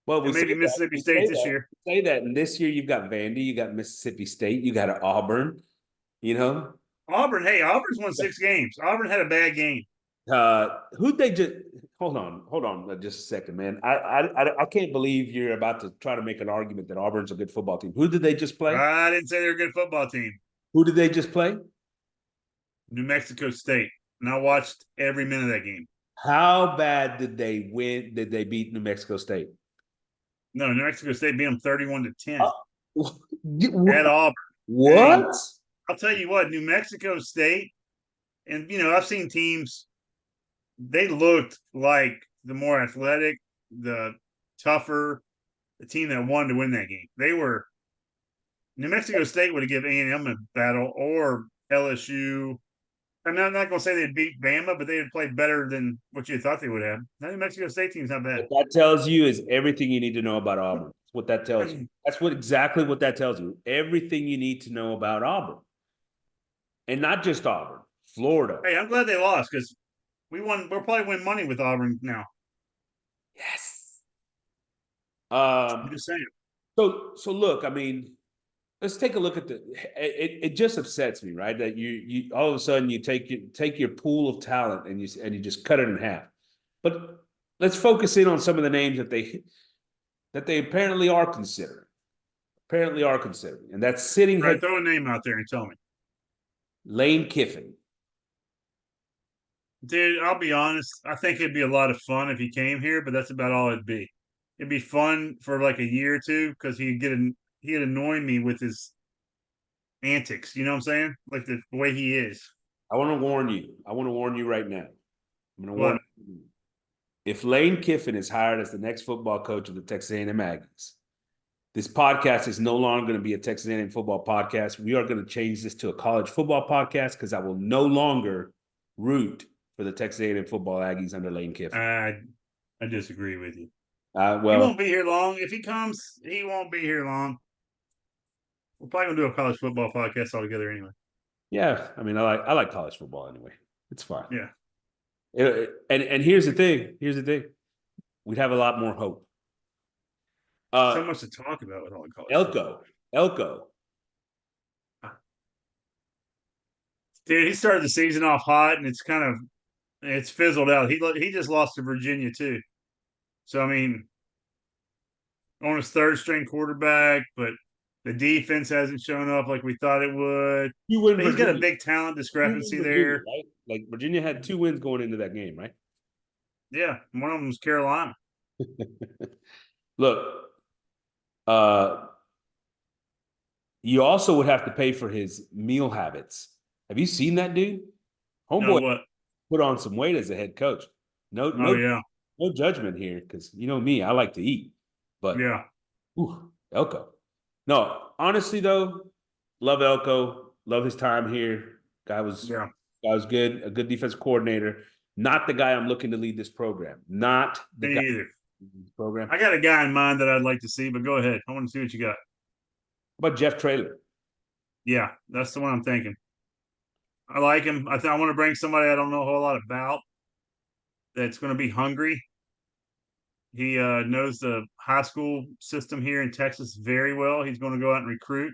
Well, And we say maybe that. Mississippi We State say this that. year. We say that. And this year you've got Vandy, you got Mississippi State, you got Auburn. You know, Auburn, hey, Auburn's won 6 games. Auburn had a bad game. who'd they just hold on just a second, man. I can't believe you're about to try to make an argument that Auburn's a good football team. Who did they just play? I didn't say they're a good football team. Who did they just play? New Mexico State. And I watched every minute of that game. How bad did they win? Did they beat New Mexico State? No, New Mexico State beat them 31-10 at What? Auburn. And What? I'll tell you what, New Mexico State, and I've seen teams, they looked like the more athletic, the tougher, the team that wanted to win that game. New Mexico State would have given A&M a battle, or LSU. I'm not going to say they'd beat Bama, but they had played better than what you thought they would have. That New Mexico State team's not bad. What that tells you is everything you need to know about Auburn. That's what that tells you. That's exactly what that tells you. Everything you need to know about Auburn. And not just Auburn, Florida. Hey, I'm glad they lost because we'll probably win money with Auburn now. Yes. I'm just saying. So look, I mean, let's take a look at it just upsets me, right? That you all of a sudden you take your pool of talent and you just cut it in half. But let's focus in on some of the names that they apparently are considering. And that's sitting Right, head throw a name out there and tell me. Lane Kiffin. Dude, I'll be honest. I think it'd be a lot of fun if he came here, but that's about all it'd be. It'd be fun for like a year or two because he'd annoy me with his antics. You know what I'm saying? Like the way he is. I want to warn you. I want to warn you right now. I'm going to warn What? you. If Lane Kiffin is hired as the next football coach of the Texas A&M Aggies, this podcast is no longer going to be a Texas A&M football podcast. We are going to change this to a college football podcast because I will no longer root for the Texas A&M football Aggies under Lane Kiffin. I disagree with you. Well, he won't be here long. If he comes, he won't be here long. We're probably gonna do a college football podcast altogether anyway. Yeah, I mean, I like college football anyway. It's fine. Yeah. And here's the thing. We'd have a lot more hope. So much to talk about with all the college. Elko. Dude, he started the season off hot, and it's fizzled out. He just lost to Virginia too. So I mean, on his third string quarterback, but the defense hasn't shown up like we thought it would. But he's got a big talent discrepancy there. Right? Like Virginia had 2 wins going into that game, right? Yeah, one of them was Carolina. Look, you also would have to pay for his meal habits. Have you seen that dude? Homeboy No, what? put on some weight as a head coach. No judgment here, because you know me, I like to eat. But yeah, Elko. No, honestly though, love Elko. Love his time here. Guy was good. A good defensive coordinator. Not the guy I'm looking to lead this program. Not the me guy either. Program. I got a guy in mind that I'd like to see, but go ahead. I want to see what you got. How about Jeff Traylor? Yeah, that's the one I'm thinking. I like him. I want to bring somebody I don't know a whole lot about that's going to be hungry. He knows the high school system here in Texas very well. He's going to go out and recruit.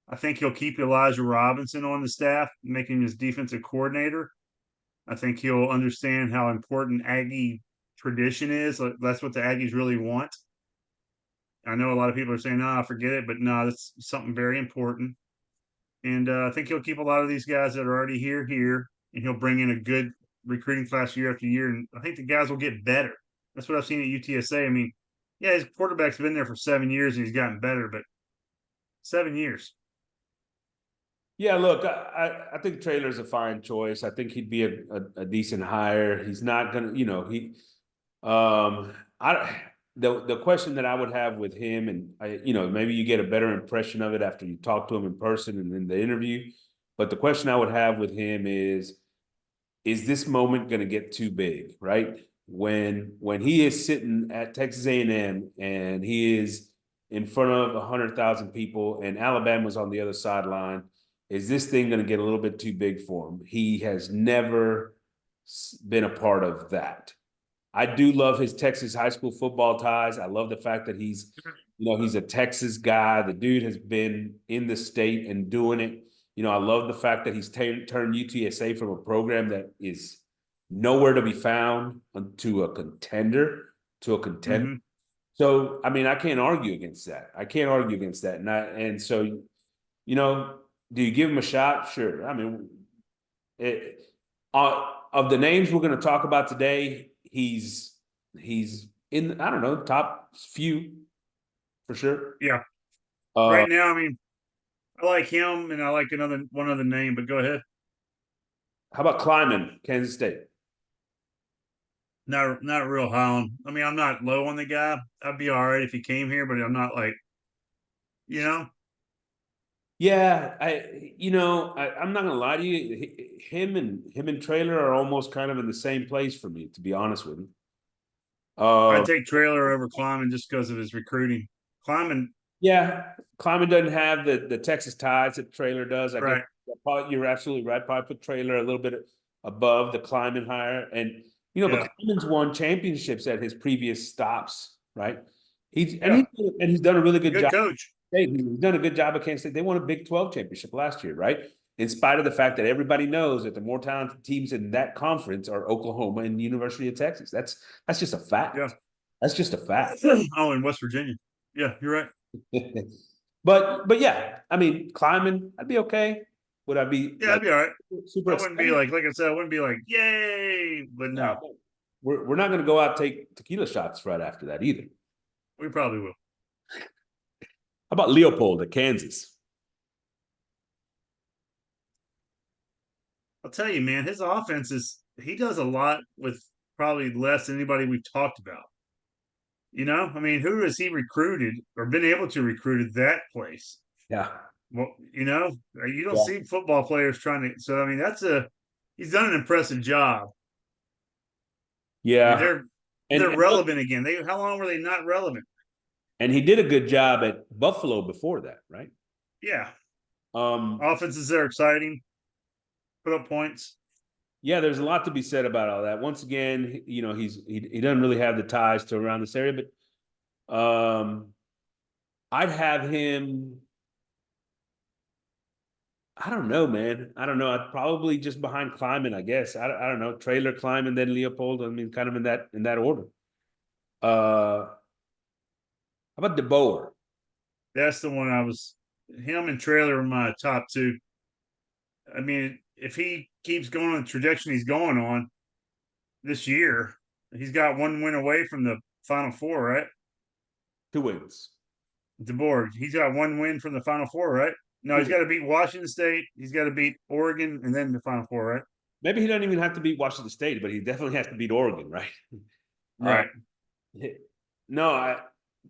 I think he'll keep Elijah Robinson on the staff, make him his defensive coordinator. I think he'll understand how important Aggie tradition is. Like, that's what the Aggies really want. I know a lot of people are saying, "No, forget it," but no, that's something very important. And I think he'll keep a lot of these guys that are already here, and he'll bring in a good recruiting class year after year. And I think the guys will get better. That's what I've seen at UTSA. I mean, yeah, his quarterback's been there for 7 years and he's gotten better, but 7 years. Yeah, look, I think Traylor's a fine choice. I think he'd be a decent hire. He's not gonna, I the question that I would have with him, and maybe you get a better impression of it after you talk to him in person and in the interview. But the question I would have with him is this moment going to get too big, right? When he is sitting at Texas A&M and he is in front of 100,000 people and Alabama's on the other sideline, is this thing going to get a little bit too big for him? He has never been a part of that. I do love his Texas high school football ties. I love the fact that he's a Texas guy. The dude has been in the state and doing it. I love the fact that he's turned UTSA from a program that is nowhere to be found to a contender. Mm-hmm. So, I mean, I can't argue against that. And so, do you give him a shot? Sure. I mean, of the names we're going to talk about today, he's in, I don't know, top few for sure. Yeah. Right now, I mean, I like him and I like one other name, but go ahead. How about Kleiman, Kansas State? Not real high on. I mean, I'm not low on the guy. I'd be all right if he came here, but I'm not like, Yeah, I'm not gonna lie to you. Him and Traylor are almost kind of in the same place for me, to be honest with you. I'd take Traylor over Kleiman just because of his recruiting. Kleiman, yeah, Kleiman doesn't have the Texas ties that Traylor does. I right. guess you're absolutely right. Probably put Traylor a little bit above the Kleiman hire, and but Kleiman's won championships at his previous stops, right? He's done a really good job. Coach. He's done a good job at Kansas State. They won a Big 12 championship last year, right? In spite of the fact that everybody knows that the more talented teams in that conference are Oklahoma and University of Texas. That's just a fact. Yeah. That's just a fact. Oh, in West Virginia. Yeah, you're right. but yeah, I mean, Kleiman, I'd be okay. Would I be? Yeah, I'd be all right. Super. I wouldn't be like I said, I wouldn't be like, yay, but no. We're not going to go out and take tequila shots right after that either. We probably will. How about Leopold at Kansas? I'll tell you, man, his offense he does a lot with probably less than anybody we've talked about. I mean, who has he recruited or been able to recruit at that place? Yeah. Well, you don't see football players trying to. So, I mean, he's done an impressive job. Yeah. I mean, they're relevant again. How long were they not relevant? And he did a good job at Buffalo before that, right? Yeah. Offenses are exciting. Put up points. Yeah, there's a lot to be said about all that. Once again, he doesn't really have the ties to around this area, but I'd have him. I don't know, man. I don't know. I'd probably just behind Kleiman, I guess. I don't know. Traylor, Kleiman, then Leopold. I mean, kind of in that order. How about DeBoer? That's the one him and Traylor are my top two. I mean, if he keeps going on the trajectory he's going on this year, he's got one win away from the Final Four, right? 2 wins. DeBoer, he's got one win from the Final Four, right? No, he's got to beat Washington State. He's got to beat Oregon and then the Final Four, right? Maybe he doesn't even have to beat Washington State, but he definitely has to beat Oregon, right? Right. No,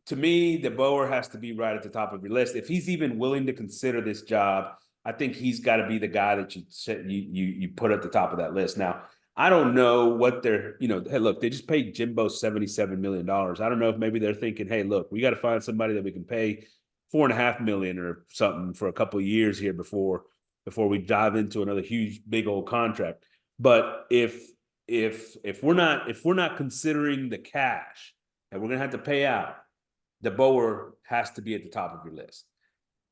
to me, DeBoer has to be right at the top of your list. If he's even willing to consider this job, I think he's got to be the guy that you put at the top of that list. Now, I don't know what they're, hey, look, they just paid Jimbo $77 million. I don't know if maybe they're thinking, hey, look, we got to find somebody that we can pay $4.5 million or something for a couple of years here before we dive into another huge, big old contract. But if we're not considering the cash and we're gonna have to pay out, DeBoer has to be at the top of your list.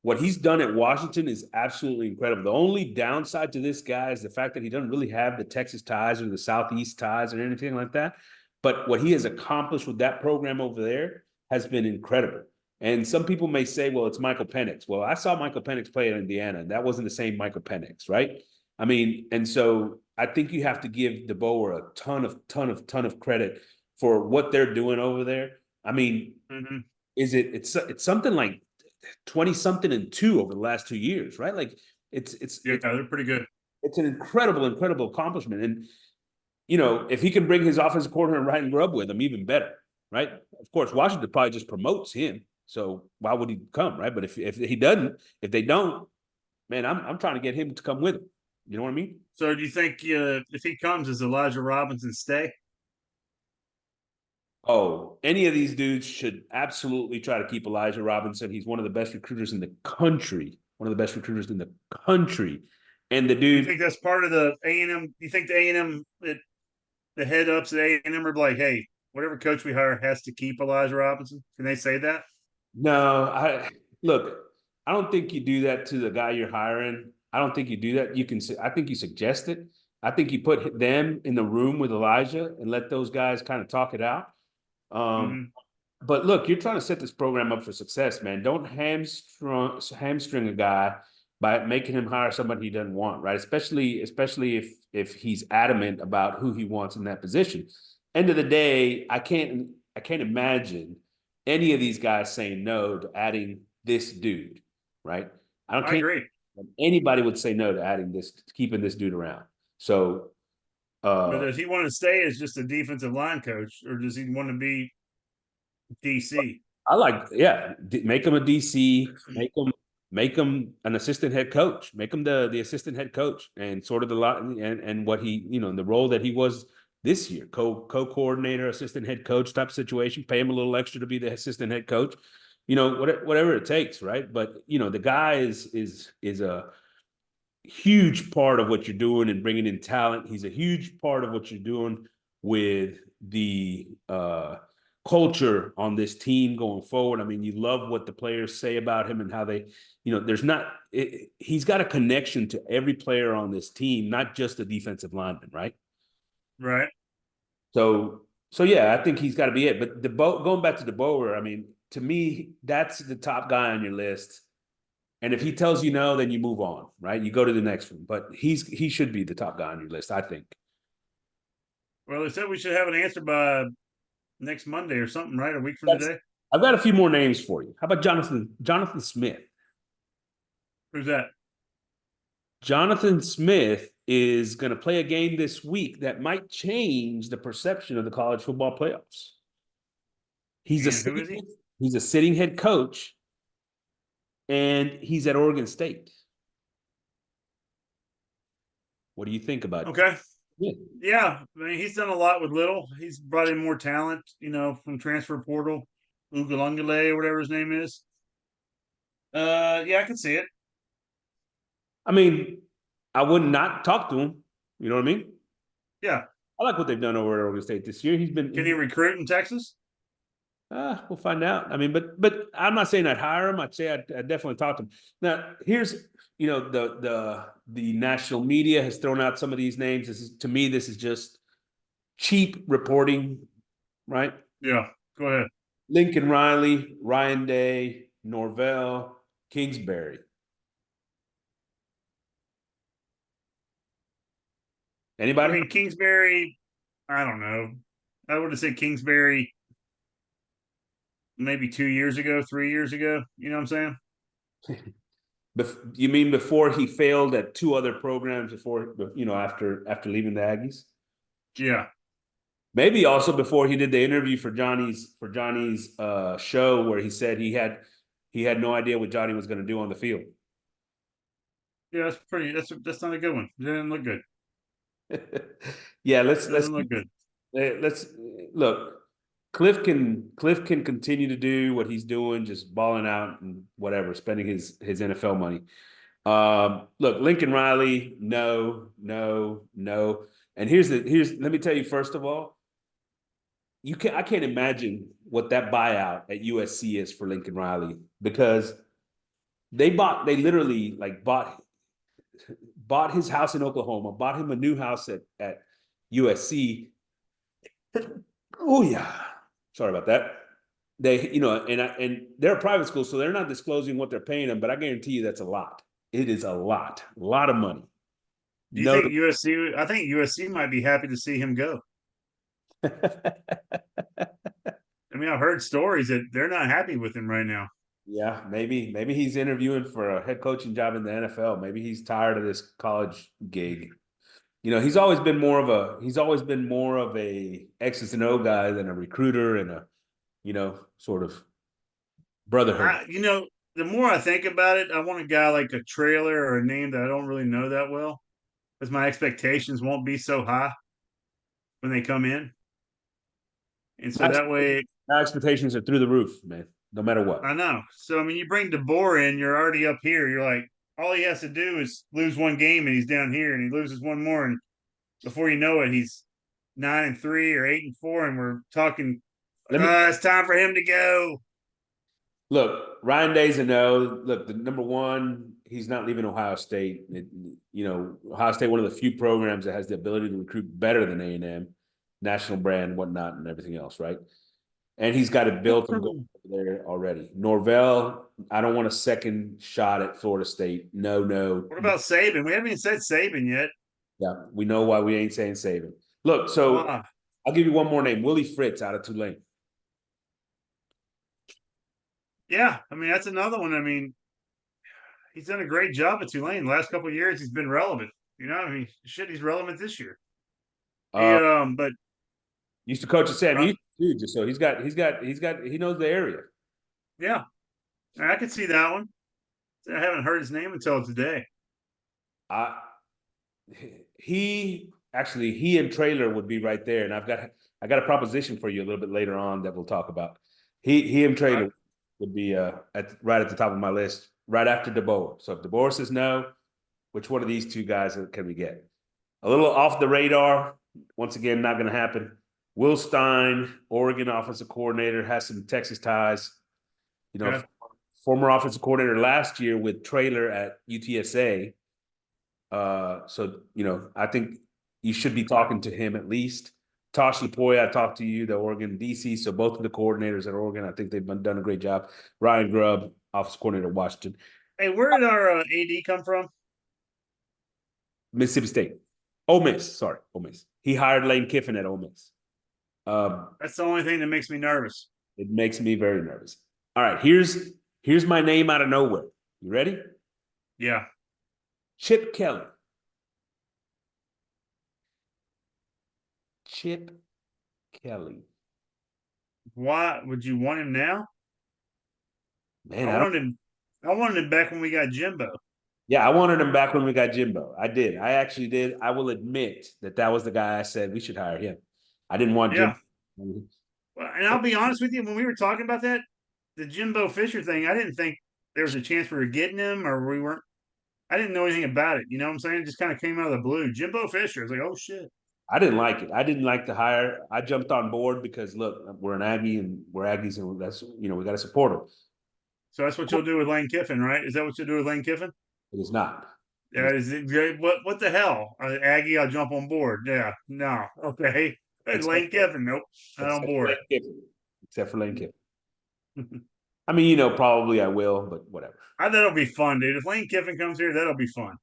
What he's done at Washington is absolutely incredible. The only downside to this guy is the fact that he doesn't really have the Texas ties or the Southeast ties or anything like that. But what he has accomplished with that program over there has been incredible. And some people may say, well, it's Michael Penix. Well, I saw Michael Penix play at Indiana, and that wasn't the same Michael Penix, right? I mean, and so I think you have to give DeBoer a ton of credit for what they're doing over there. I mean, it's something like 20 something and 2 over the last 2 years, right? Like they're pretty good. It's an incredible accomplishment. And if he can bring his offensive coordinator and Ryan Grubb with him, even better, right? Of course, Washington probably just promotes him. So why would he come, right? But if he doesn't, if they don't, man, I'm trying to get him to come with him. You know what I mean? So do you think if he comes, does Elijah Robinson stay? Oh, any of these dudes should absolutely try to keep Elijah Robinson. He's one of the best recruiters in the country. One of the best recruiters in the country. And the dude, you think that's part of the A&M? You think the A&M, the head ups at A&M are like, hey, whatever coach we hire has to keep Elijah Robinson? Can they say that? No, look, I don't think you do that to the guy you're hiring. I don't think you do that. I think you suggest it. I think you put them in the room with Elijah and let those guys kind of talk it out. But look, you're trying to set this program up for success, man. Don't hamstring a guy by making him hire somebody he doesn't want, right? Especially if he's adamant about who he wants in that position. End of the day, I can't imagine any of these guys saying no to adding this dude, right? I agree. Anybody would say no to keeping this dude around. So, but does he want to stay as just a defensive line coach, or does he want to be DC? Make him a DC, make him an assistant head coach, make him the assistant head coach, and sort of the lot and what he, the role that he was this year, co-coordinator, assistant head coach type situation. Pay him a little extra to be the assistant head coach, whatever it takes, right? But the guy is a huge part of what you're doing and bringing in talent. He's a huge part of what you're doing with the culture on this team going forward. I mean, you love what the players say about him and how they, he's got a connection to every player on this team, not just the defensive lineman, right? Right. So yeah, I think he's got to be it. But going back to DeBoer, I mean, to me, that's the top guy on your list. And if he tells you no, then you move on, right? You go to the next one. But he should be the top guy on your list, I think. Well, they said we should have an answer by next Monday or something, right? A week from today. I've got a few more names for you. How about Jonathan Smith? Who's that? Jonathan Smith is going to play a game this week that might change the perception of the college football playoffs. Who is he? He's a sitting head coach, and he's at Oregon State. What do you think about it? Okay. Yeah. I mean, he's done a lot with little. He's brought in more talent, from transfer portal, Ugalungale or whatever his name is. Yeah, I can see it. I mean, I would not talk to him. You know what I mean? Yeah. I like what they've done over at Oregon State this year. Can he recruit in Texas? We'll find out. I mean, but I'm not saying I'd hire him. I'd say I'd definitely talk to him. Now, here's the national media has thrown out some of these names. To me, this is just cheap reporting, right? Yeah, go ahead. Lincoln Riley, Ryan Day, Norvell, Kingsbury. Anybody? I mean, Kingsbury, I don't know. I would have said Kingsbury maybe 2 years ago, 3 years ago. You know what I'm saying? You mean before he failed at 2 other programs after leaving the Aggies? Yeah. Maybe also before he did the interview for Johnny's show where he said he had no idea what Johnny was going to do on the field. Yeah, that's not a good one. It didn't look good. Yeah, let's look good. Let's look. Cliff can continue to do what he's doing, just balling out and whatever, spending his NFL money. Look, Lincoln Riley, no. And let me tell you, first of all, I can't imagine what that buyout at USC is for Lincoln Riley, because they literally bought his house in Oklahoma, bought him a new house at USC, Oh yeah. Sorry about that. They, and they're a private school, so they're not disclosing what they're paying them, but I guarantee you that's a lot. It is a lot of money. Do you No. think USC? I think USC might be happy to see him go. I mean, I've heard stories that they're not happy with him right now. Yeah, maybe he's interviewing for a head coaching job in the NFL. Maybe he's tired of this college gig. He's always been more of a X's and O guy than a recruiter and a, sort of brotherhood. The more I think about it, I want a guy like a Trailer or a name that I don't really know that well, because my expectations won't be so high when they come in, and so that way, Our expectations are through the roof, man. No matter what. I know. So I mean, you bring DeBoer in, you're already up here. You're like, all he has to do is lose one game, and he's down here, and he loses one more, and before you know it, he's 9-3 or 8-4, and we're talking. It's time for him to go. Look, Ryan Day's a no. Look, the number one, he's not leaving Ohio State. Ohio State, one of the few programs that has the ability to recruit better than A&M, national brand, whatnot, and everything else, right? And he's got it built and going there already. Norvell, I don't want a second shot at Florida State. No. What about Saban? We haven't even said Saban yet. Yeah, we know why we ain't saying Saban. Look, so Wow. I'll give you one more name, Willie Fritz out of Tulane. Yeah, I mean that's another one. I mean, he's done a great job at Tulane. The last couple of years, he's been relevant. I mean, shit, he's relevant this year. But used to coach at Sam Houston too, just so he knows the area. Yeah, I could see that one. I haven't heard his name until today. He and Trailer would be right there, and I got a proposition for you a little bit later on that we'll talk about. He and Trailer would be right at the top of my list, right after DeBoer. So if DeBoer says no, which one of these two guys can we get? A little off the radar. Once again, not going to happen. Will Stein, Oregon offensive coordinator, has some Texas ties. Former offensive coordinator last year with Trailer at UTSA. So I think you should be talking to him at least. Tosh Lapoya, I talked to you, the Oregon DC. So both of the coordinators at Oregon, I think they've done a great job. Ryan Grubb, offensive coordinator at Washington. Hey, where did our AD come from? Mississippi State. Ole Miss. He hired Lane Kiffin at Ole Miss. That's the only thing that makes me nervous. It makes me very nervous. All right, here's my name out of nowhere. You ready? Yeah. Chip Kelly. Chip Kelly. Why would you want him now? Man, I wanted him back when we got Jimbo. Yeah, I wanted him back when we got Jimbo. I did. I actually did. I will admit that was the guy I said we should hire him. I didn't want Jimbo. Well, and I'll be honest with you, when we were talking about that, the Jimbo Fisher thing, I didn't think there was a chance we were getting him, or we weren't. I didn't know anything about it. You know what I'm saying? It just kind of came out of the blue. Jimbo Fisher. I was like, oh shit. I didn't like it. I didn't like the hire. I jumped on board because look, we're an Aggie and we're Aggies, and that's we got to support them. So that's what you'll do with Lane Kiffin, right? Is that what you'll do with Lane Kiffin? It is not. Yeah. Is it what the hell? Aggie, I'll jump on board. Yeah. No. Okay. Lane Kiffin, nope. Not on board. Except for Lane Kiffin. I mean, probably I will, but whatever. That'll be fun, dude. If Lane Kiffin comes here, that'll be fun.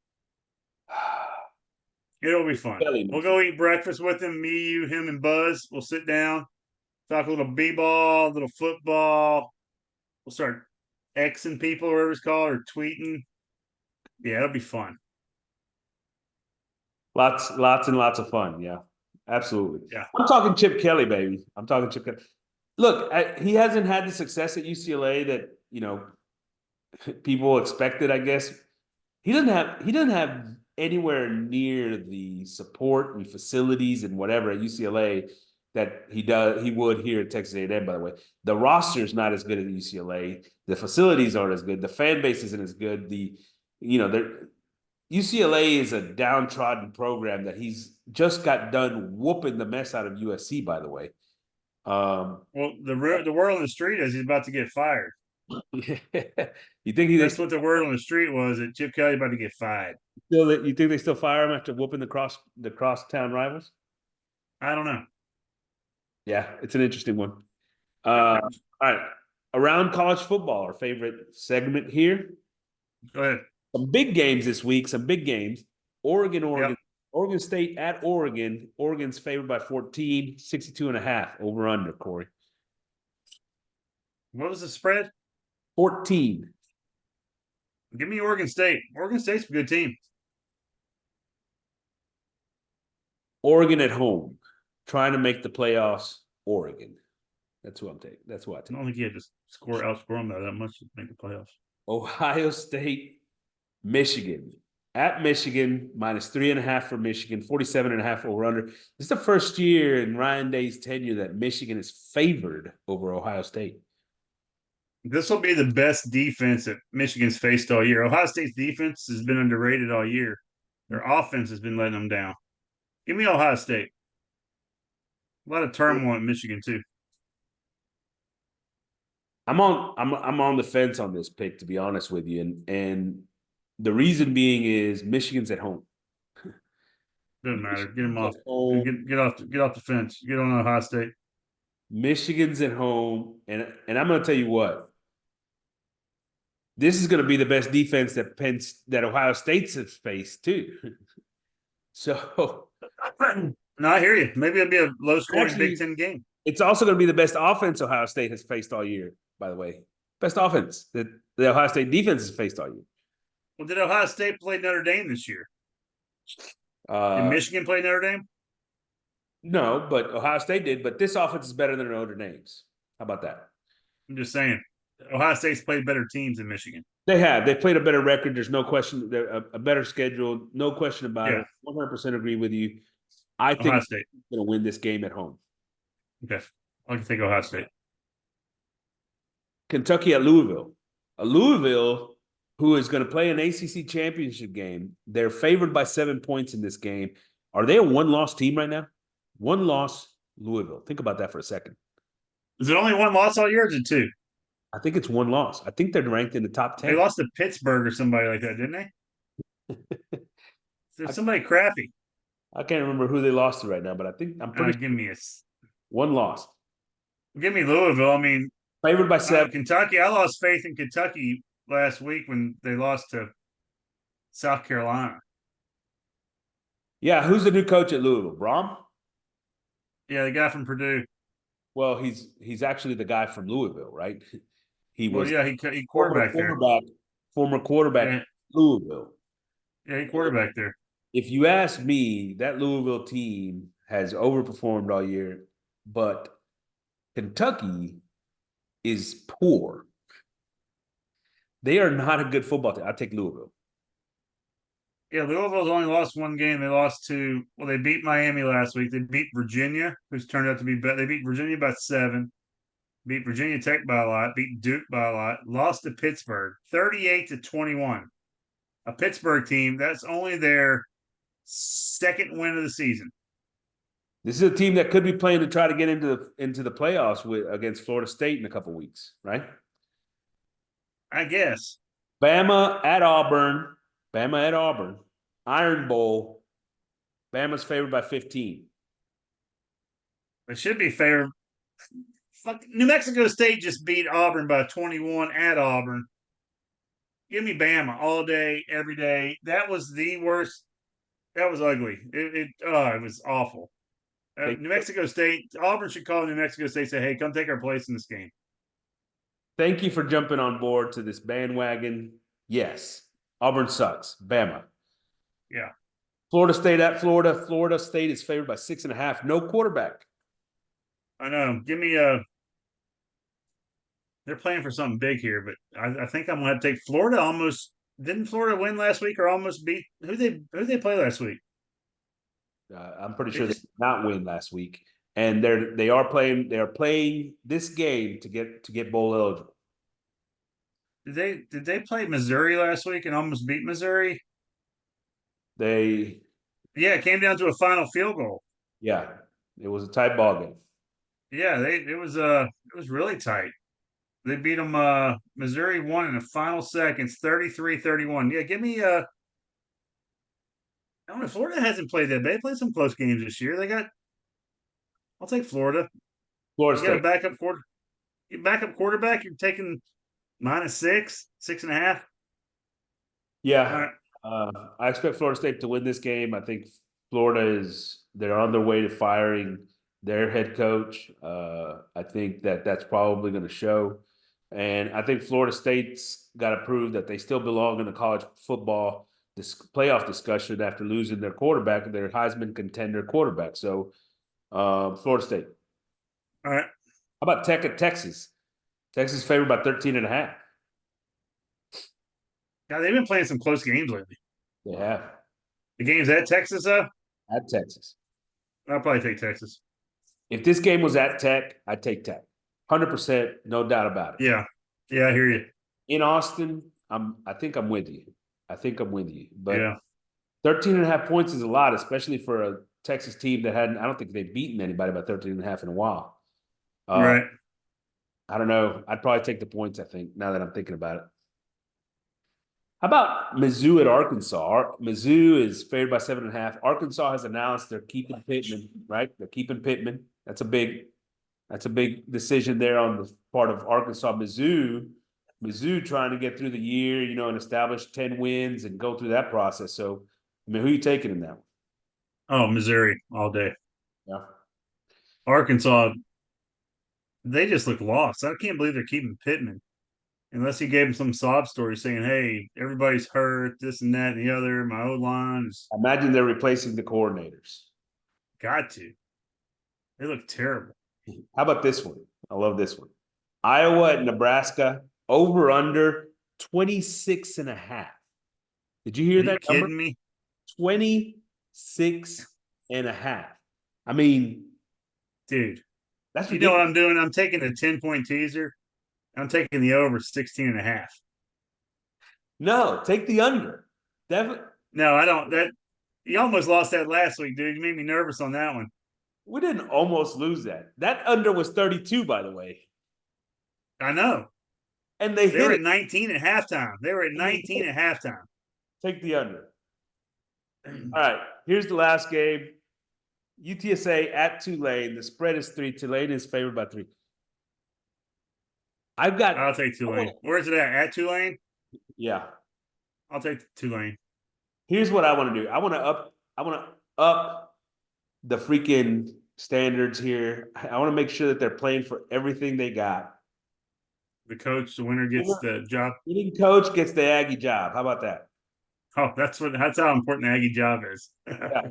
It'll be fun. We'll go eat breakfast with him, me, you, him, and Buzz. We'll sit down, talk a little b-ball, a little football. We'll start Xing people, or whatever it's called, or tweeting. Yeah, it'll be fun. Lots and lots of fun. Yeah, absolutely. Yeah. I'm talking Chip Kelly, baby. I'm talking Chip Kelly. Look, he hasn't had the success at UCLA that people expected, I guess. He doesn't have anywhere near the support and facilities and whatever at UCLA that he would here at Texas A&M. By the way, the roster is not as good at UCLA. The facilities aren't as good. The fan base isn't as good. UCLA is a downtrodden program that he's just got done whooping the mess out of USC. By the way, well, the word on the street is he's about to get fired. You think that's what the word on the street was, that Chip Kelly about to get fired. You think they still fire him after whooping the crosstown rivals? I don't know. Yeah, it's an interesting one. All right. Around college football, our favorite segment here. Go ahead. Some big games this week, some big games. Oregon, Yep. Oregon. Oregon State at Oregon. Oregon's favored by 14, 62.5 over under, Corey. What was the spread? 14. Give me Oregon State. Oregon State's a good team. Oregon at home, trying to make the playoffs. Oregon. That's who I'm taking. That's who I I take. don't think you had to outscore them by that much to make the playoffs. Ohio State, Michigan. At Michigan, -3.5 for Michigan, 47.5 over under. This is the first year in Ryan Day's tenure that Michigan is favored over Ohio State. This will be the best defense that Michigan's faced all year. Ohio State's defense has been underrated all year. Their offense has been letting them down. Give me Ohio State. A lot of turmoil in Michigan too. I'm on the fence on this pick, to be honest with you, and the reason being is Michigan's at home. Doesn't matter. Get them off. At home. Get off the fence. Get on Ohio State. Michigan's at home, and I'm going to tell you what. This is going to be the best defense that Ohio State's has faced too. So, no, I hear you. Maybe it'll be a low-scoring actually, Big Ten game. It's also going to be the best offense Ohio State has faced all year. By the way, best offense that the Ohio State defense has faced all year. Well, did Ohio State play Notre Dame this year? Did Michigan play Notre Dame? No, but Ohio State did. But this offense is better than Notre Dame's. How about that? I'm just saying. Ohio State's played better teams than Michigan. They have. They played a better record. There's no question. They're a better schedule. No question about it. 100% agree with you. I think Ohio State going to win this game at home. Okay. I can take Ohio State. Kentucky at Louisville. Louisville, who is going to play an ACC championship game, they're favored by 7 points in this game. Are they a one-loss team right now? One loss, Louisville. Think about that for a second. Is it only one loss all year or is it two? I think it's one loss. I think they're ranked in the top 10. They lost to Pittsburgh or somebody like that, didn't they? There's somebody crappy. I can't remember who they lost to right now, but I'm pretty give me one loss. Give me Louisville. I mean, favored by 7. Kentucky. I lost faith in Kentucky last week when they lost to South Carolina. Yeah, who's the new coach at Louisville? Brom? Yeah, the guy from Purdue. Well, he's actually the guy from Louisville, right? He was he quarterback there. Former quarterback at Louisville. Yeah, he quarterback there. If you ask me, that Louisville team has overperformed all year, but Kentucky is poor. They are not a good football team. I take Louisville. Yeah, Louisville's only lost one game. They lost to they beat Miami last week. They beat Virginia, who's turned out to be better. They beat Virginia by 7. Beat Virginia Tech by a lot. Beat Duke by a lot. Lost to Pittsburgh, 38-21. A Pittsburgh team that's only their second win of the season. This is a team that could be playing to try to get into the playoffs against Florida State in a couple weeks, right? I guess. Bama at Auburn. Iron Bowl. Bama's favored by 15. It should be fair. New Mexico State just beat Auburn by 21 at Auburn. Give me Bama all day, every day. That was the worst. That was ugly. It was awful. New Mexico State, Auburn should call New Mexico State and say, hey, come take our place in this game. Thank you for jumping on board to this bandwagon. Yes, Auburn sucks. Bama. Yeah. Florida State at Florida. Florida State is favored by 6.5. No quarterback. I know. Give me they're playing for something big here, but I think I'm going to take Florida. Almost didn't Florida win last week or almost beat who they play last week? I'm pretty sure they did not win last week, and they are playing this game to get bowl eligible. Did they play Missouri last week and almost beat Missouri? It came down to a final field goal. Yeah, it was a tight ball game. Yeah, it was really tight. They beat them. Missouri won in the final seconds, 33-31. Yeah, give me. I don't know. Florida hasn't played that bad. They played some close games this year. I'll take Florida. Florida You got a State. backup quarterback. You're taking -6, 6.5. All Yeah, right. I expect Florida State to win this game. I think they're on their way to firing their head coach. I think that's probably going to show, and I think Florida State's got to prove that they still belong in the college football playoff discussion after losing their quarterback, their Heisman contender quarterback. So, Florida State. All right. How about Tech at Texas? Texas favored by 13.5. Now they've been playing some close games lately. They have The game's at Texas, though. at Texas. I'll probably take Texas. If this game was at Tech, I'd take Tech. 100%, no doubt about it. Yeah. Yeah, I hear you. In Austin, I think I'm with you. I think I'm with you. But Yeah. 13.5 points is a lot, especially for a Texas team that I don't think they've beaten anybody by 13.5 in a while. Right. I don't know. I'd probably take the points, I think, now that I'm thinking about it. How about Mizzou at Arkansas? Mizzou is favored by 7.5. Arkansas has announced they're keeping Pittman, right? They're keeping Pittman. That's a big decision there on the part of Arkansas. Mizzou trying to get through the year, and establish 10 wins and go through that process. So, I mean, who are you taking in that one? Oh, Missouri all day. Yeah. Arkansas, they just look lost. I can't believe they're keeping Pittman. Unless he gave him some sob story saying, "Hey, everybody's hurt, this and that and the other. My O line is Imagine they're replacing the coordinators. got to." They look terrible. How about this one? I love this one. Iowa at Nebraska, over under 26.5. Did you hear Are you that number? kidding me? 26.5. I mean, Dude, that's you know what ridiculous. I'm doing? I'm taking a 10-point teaser. I'm taking the over 16.5. No, take the under. Definitely. No, I don't. That you almost lost that last week, dude. You made me nervous on that one. We didn't almost lose that. That under was 32, by the way. I know. And they They hit were it. at 19 at halftime. They were at And they 19 hit at halftime. Take the under. All right. Here's the last game. UTSA at Tulane. The spread is 3. Tulane is favored by 3. I'll take Tulane. Where's it at? At Tulane? Yeah. I'll take Tulane. Here's what I want to do. I want to up the freaking standards here. I want to make sure that they're playing for everything they got. The winner gets the job. Winning coach gets the Aggie job. How about that? Oh, that's how important the Aggie job is. Yeah.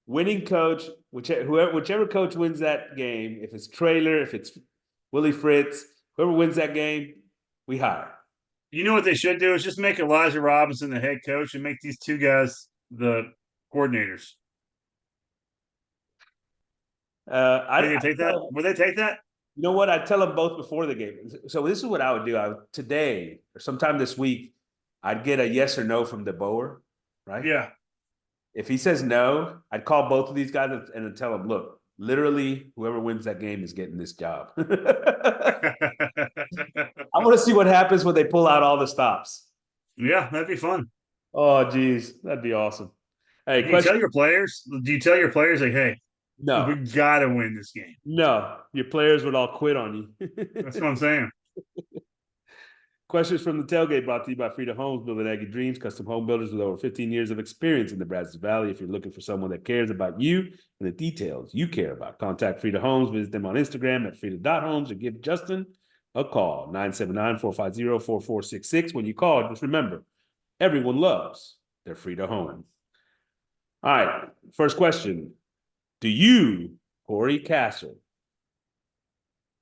Winning coach, whichever coach wins that game, if it's Traylor, if it's Willie Fritz, whoever wins that game, we hire. You know what they should do is just make Elijah Robinson the head coach and make these two guys the coordinators. Would they take that? You know what? I tell them both before the game. So this is what I would do. Today or sometime this week, I'd get a yes or no from DeBoer, right? Yeah. If he says no, I'd call both of these guys and tell them, look, literally, whoever wins that game is getting this job. I want to see what happens when they pull out all the stops. Yeah, that'd be fun. Oh, geez, that'd be awesome. Hey, Do you tell your players? Do you tell your players like, "Hey, no, we gotta win this game"? No, your players would all quit on you. That's what I'm saying. Questions from the tailgate brought to you by Frida Homes, building Aggie dreams, custom home builders with over 15 years of experience in the Brazos Valley. If you're looking for someone that cares about you and the details you care about, contact Frida Homes. Visit them on Instagram at frida.homes or give Justin a call, 979-450-4466. When you call, just remember, everyone loves their Frida home. All right, first question. Do you, Corey Castle,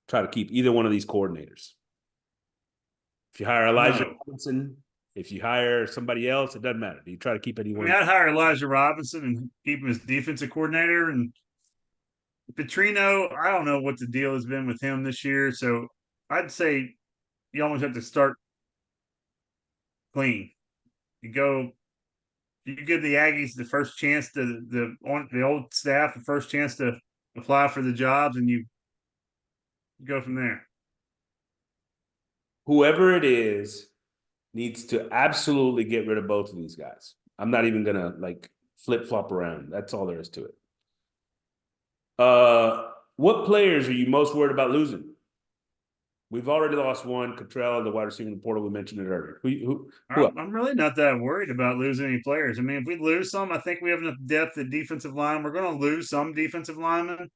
try to keep either one of these coordinators? If you hire Elijah Robinson, if you hire somebody else, it doesn't matter. Do you try to keep anyone? I'd hire Elijah Robinson and keep him as defensive coordinator. And Petrino, I don't know what the deal has been with him this year. So I'd say you almost have to start clean. You give the Aggies the first chance to the old staff the first chance to apply for the jobs, and you go from there. Whoever it is needs to absolutely get rid of both of these guys. I'm not even gonna flip flop around. That's all there is to it. What players are you most worried about losing? We've already lost one, Cottrell, the wide receiver in the portal. We mentioned it earlier. Who else? I'm really not that worried about losing any players. I mean, if we lose some, I think we have enough depth at defensive line. We're going to lose some defensive linemen,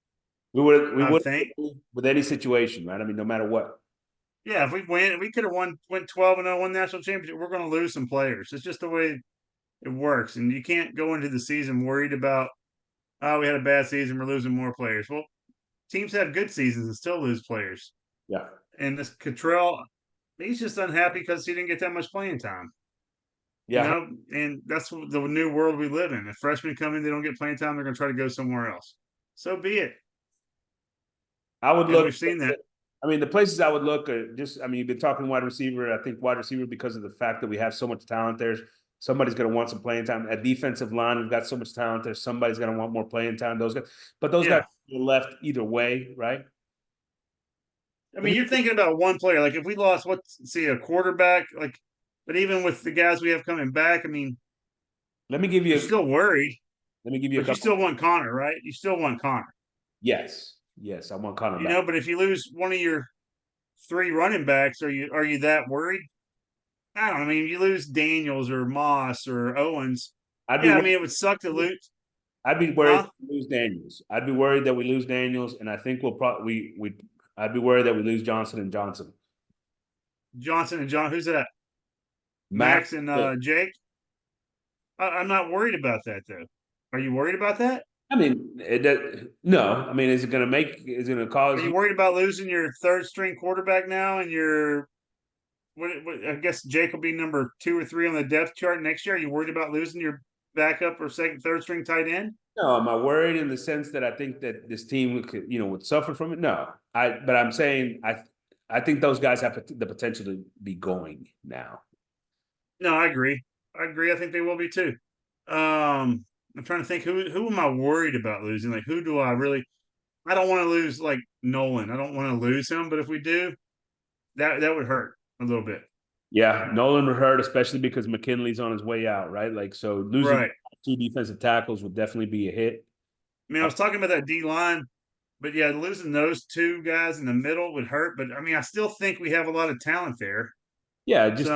We I would think. with any situation, right? I mean, no matter what. Yeah, if we could have went 12-0, won national championship. We're going to lose some players. It's just the way it works, and you can't go into the season worried about, oh, we had a bad season, we're losing more players. Well, teams have good seasons and still lose players. Yeah. And this Cottrell, he's just unhappy because he didn't get that much playing time. Yeah. And that's the new world we live in. If freshmen come in, they don't get playing time, they're going to try to go somewhere else. So be it. I would And look. we've seen that. I mean, the places I would look are just, I mean, you've been talking wide receiver. I think wide receiver, because of the fact that we have so much talent there, somebody's going to want some playing time. At defensive line, we've got so much talent there. Somebody's going to want more playing time. Those guys, but those guys are left either way, right? I mean, you're thinking about one player. Like if we lost, a quarterback, but even with the guys we have coming back, I mean, let me give you. You're still worried. Let me give you. But you still want Connor, right? You still want Connor. Yes, I want Connor back. But if you lose one of your 3 running backs, are you that worried? I don't know. I mean, you lose Daniels or Moss or Owens. I mean, it would suck to lose. I'd be worried we lose Daniels. I'd be worried that we lose Daniels, and I think we'll probably I'd be worried that we lose Johnson and Johnson. Johnson and John, who's that? Max and Jake. I'm not worried about that though. Are you worried about that? I mean, no. I mean, is it going to cause? Are you worried about losing your 3rd string quarterback now, and I guess Jake will be number 2 or 3 on the depth chart next year? Are you worried about losing your backup or 3rd string tight end? No, am I worried in the sense that I think that this team would suffer from it? No, but I'm saying I think those guys have the potential to be going now. No, I agree. I think they will be too. I'm trying to think who am I worried about losing? Like who do I really? I don't want to lose like Nolan. I don't want to lose him, but if we do, that would hurt a little bit. Yeah, Nolan would hurt, especially because McKinley's on his way out, right? Like so, losing 2 defensive tackles would definitely be a hit. I mean, I was talking about that D line, but yeah, losing those 2 guys in the middle would hurt. But I mean, I still think we have a lot of talent there. Yeah, just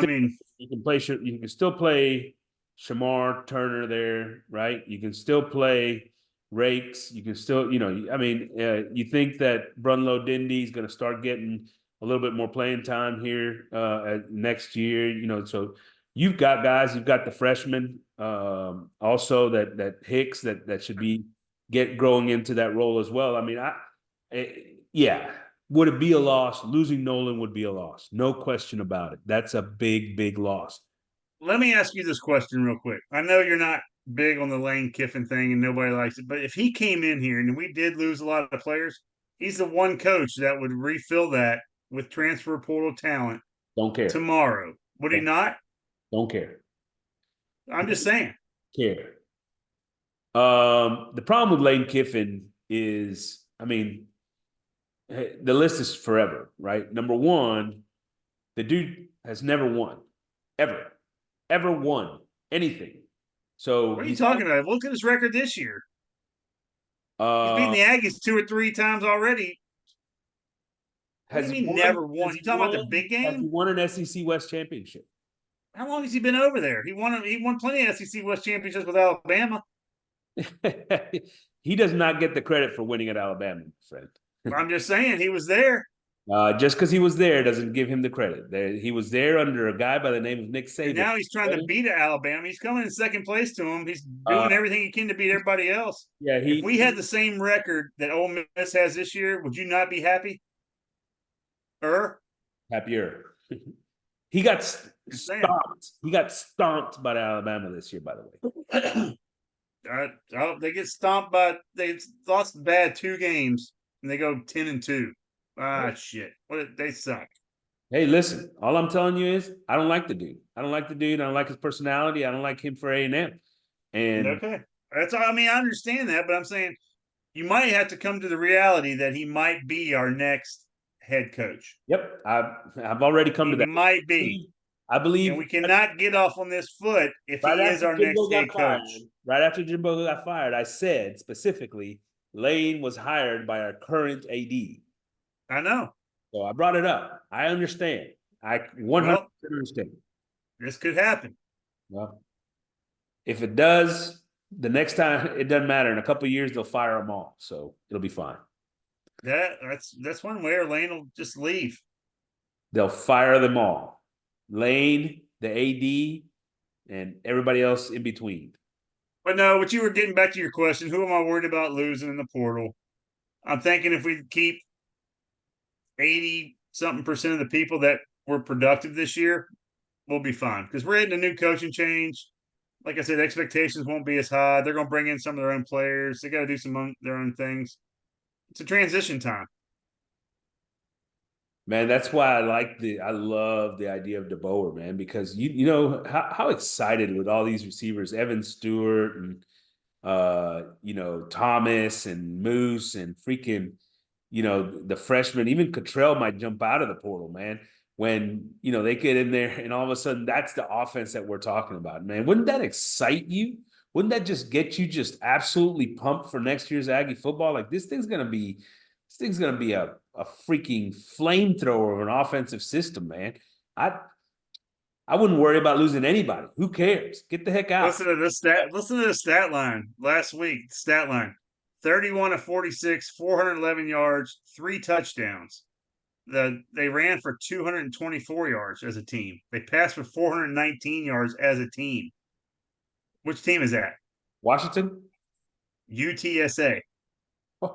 you can play. You can still play Shamar Turner there, right? You can still play Rakes. You can still, I mean, you think that Brunlow Dindy is going to start getting a little bit more playing time here next year, so you've got guys, you've got the freshmen also that Hicks that should be growing into that role as well. I mean, yeah. Would it be a loss? Losing Nolan would be a loss. No question about it. That's a big, big loss. Let me ask you this question real quick. I know you're not big on the Lane Kiffin thing and nobody likes it, but if he came in here and we did lose a lot of players, he's the one coach that would refill that with transfer portal talent. Don't care. Tomorrow. Would he not? Don't care. I'm just saying. Care. The problem with Lane Kiffin is, I mean, the list is forever, right? Number one, the dude has never won, ever won anything. So what are you talking about? Look at his record this year. He's beaten the Aggies 2 or 3 times already. Has he never won? You talking about the big game? Has he won an SEC West championship? How long has he been over there? He won plenty of SEC West championships with Alabama. He does not get the credit for winning at Alabama, friend. I'm just saying he was there. Just because he was there doesn't give him the credit. He was there under a guy by the name of Nick Saban. And now he's trying to beat Alabama. He's coming in 2nd place to him. He's doing everything he can to beat everybody else. Yeah, if we had the same record that Ole Miss has this year, would you not be happy? Happier. He got stomped. He got stomped by Alabama this year, by the way. They get stomped they lost bad 2 games and they go 10-2. Shit. They suck. Hey, listen, all I'm telling you is I don't like the dude. I don't like his personality. I don't like him for A&M. And okay. That's all. I mean, I understand that, but I'm saying you might have to come to the reality that he might be our next head coach. Yep. I've already come to that. Might be. I believe. And we cannot get off on this foot if he is our next head coach. Right after Jimbo got fired, I said specifically Lane was hired by our current AD. I know. So I brought it up. I understand. I 100% understand. This could happen. Well, if it does, the next time it doesn't matter. In a couple of years, they'll fire them all, so it'll be fine. That's one way, or Lane will just leave. They'll fire them all. Lane, the AD, and everybody else in between. But no, what you were getting back to your question, who am I worried about losing in the portal? I'm thinking if we keep 80 something percent of the people that were productive this year, we'll be fine. Because we're hitting a new coaching change. Like I said, expectations won't be as high. They're going to bring in some of their own players. They got to do some their own things. It's a transition time. Man, that's why I love the idea of DeBoer, man, because you know how excited with all these receivers, Evan Stewart and Thomas and Moose and freaking, the freshman, even Cottrell might jump out of the portal, man. When they get in there and all of a sudden that's the offense that we're talking about, man. Wouldn't that excite you? Wouldn't that just get you just absolutely pumped for next year's Aggie football? Like this thing's gonna be a freaking flamethrower of an offensive system, man. I wouldn't worry about losing anybody. Who cares? Get the heck out. Listen to this stat line last week. Stat line: 31 of 46, 411 yards, 3 touchdowns. They ran for 224 yards as a team. They passed for 419 yards as a team. Which team is that? Washington? UTSA. That's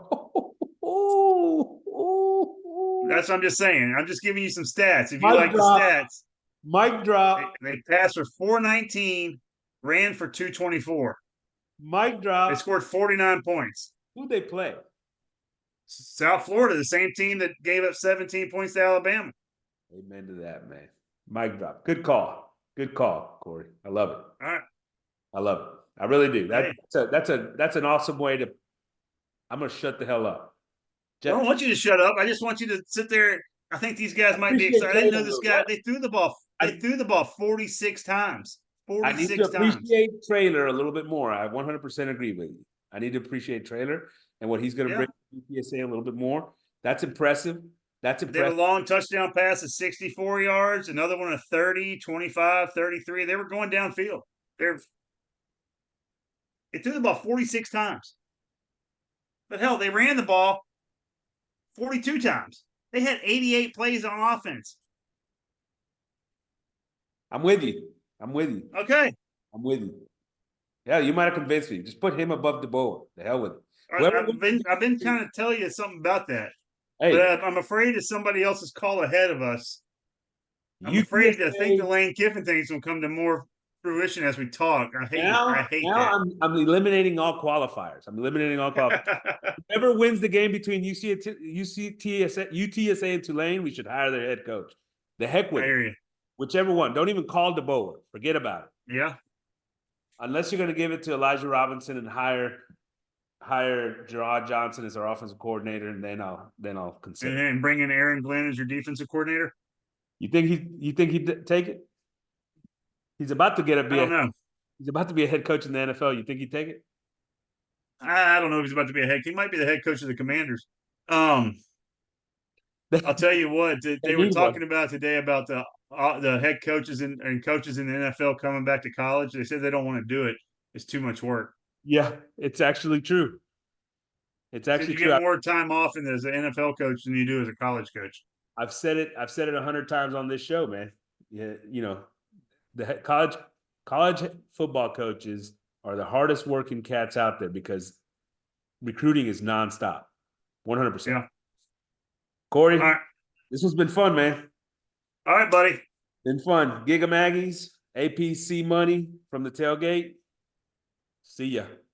what I'm just saying. I'm just giving you some stats. If you like the stats. Mic drop. They passed for 419, ran for 224. Mic drop. They scored 49 points. Who'd they play? South Florida, the same team that gave up 17 points to Alabama. Amen to that, man. Mic drop. Good call. Good call, Corey. I love it. All right. I love it. I really do. That's an awesome way to. I'm gonna shut the hell up. I don't want you to shut up. I just want you to sit there. I think these guys might be excited. I didn't know this guy. They threw the ball. They threw the ball 46 times. 46 I need to appreciate Traylor a little bit more. I 100% agree with you. I need to appreciate Traylor and what he's going to bring to UTSA a little bit more. That's impressive. That's impressive. They had a long touchdown pass of 64 yards, another one of 30, 25, 33. They were going downfield. They threw the ball 46 times. But hell, they ran the ball 42 times. They had 88 plays on offense. I'm with you. Okay. I'm with you. Yeah, you might have convinced me. Just put him above DeBoer. The hell with it. I've been kind of telling you something about that. Hey, but I'm afraid it's somebody else's call ahead of us. I'm afraid to think the Lane Kiffin thing's going to come to more fruition as we talk. I hate that. I'm eliminating all qualifiers. Whoever wins the game between UTSA and Tulane, we should hire their head coach. The heck with it. Whichever one. Don't even call DeBoer. Forget about it. Yeah. Unless you're going to give it to Elijah Robinson and hire Gerard Johnson as our offensive coordinator, and then I'll consider. And bring in Aaron Glenn as your defensive coordinator. You think he'd take it? He's about to I don't know. He's about to be a head coach in the NFL. You think he'd take it? I don't know if he's about to be a head. He might be the head coach of the Commanders. I'll tell you what. They were talking about today about the head coaches and coaches in the NFL coming back to college. They said they don't want to do it. It's too much work. Yeah, it's actually true. It's actually true. You get more time off as an NFL coach than you do as a college coach. I've said it 100 times on this show, man. Yeah, the college football coaches are the hardest working cats out there because recruiting is nonstop, 100%. Yeah. Corey, This has been fun, man. All right, buddy. Been fun. Giga Maggies, APC money from the tailgate. See ya.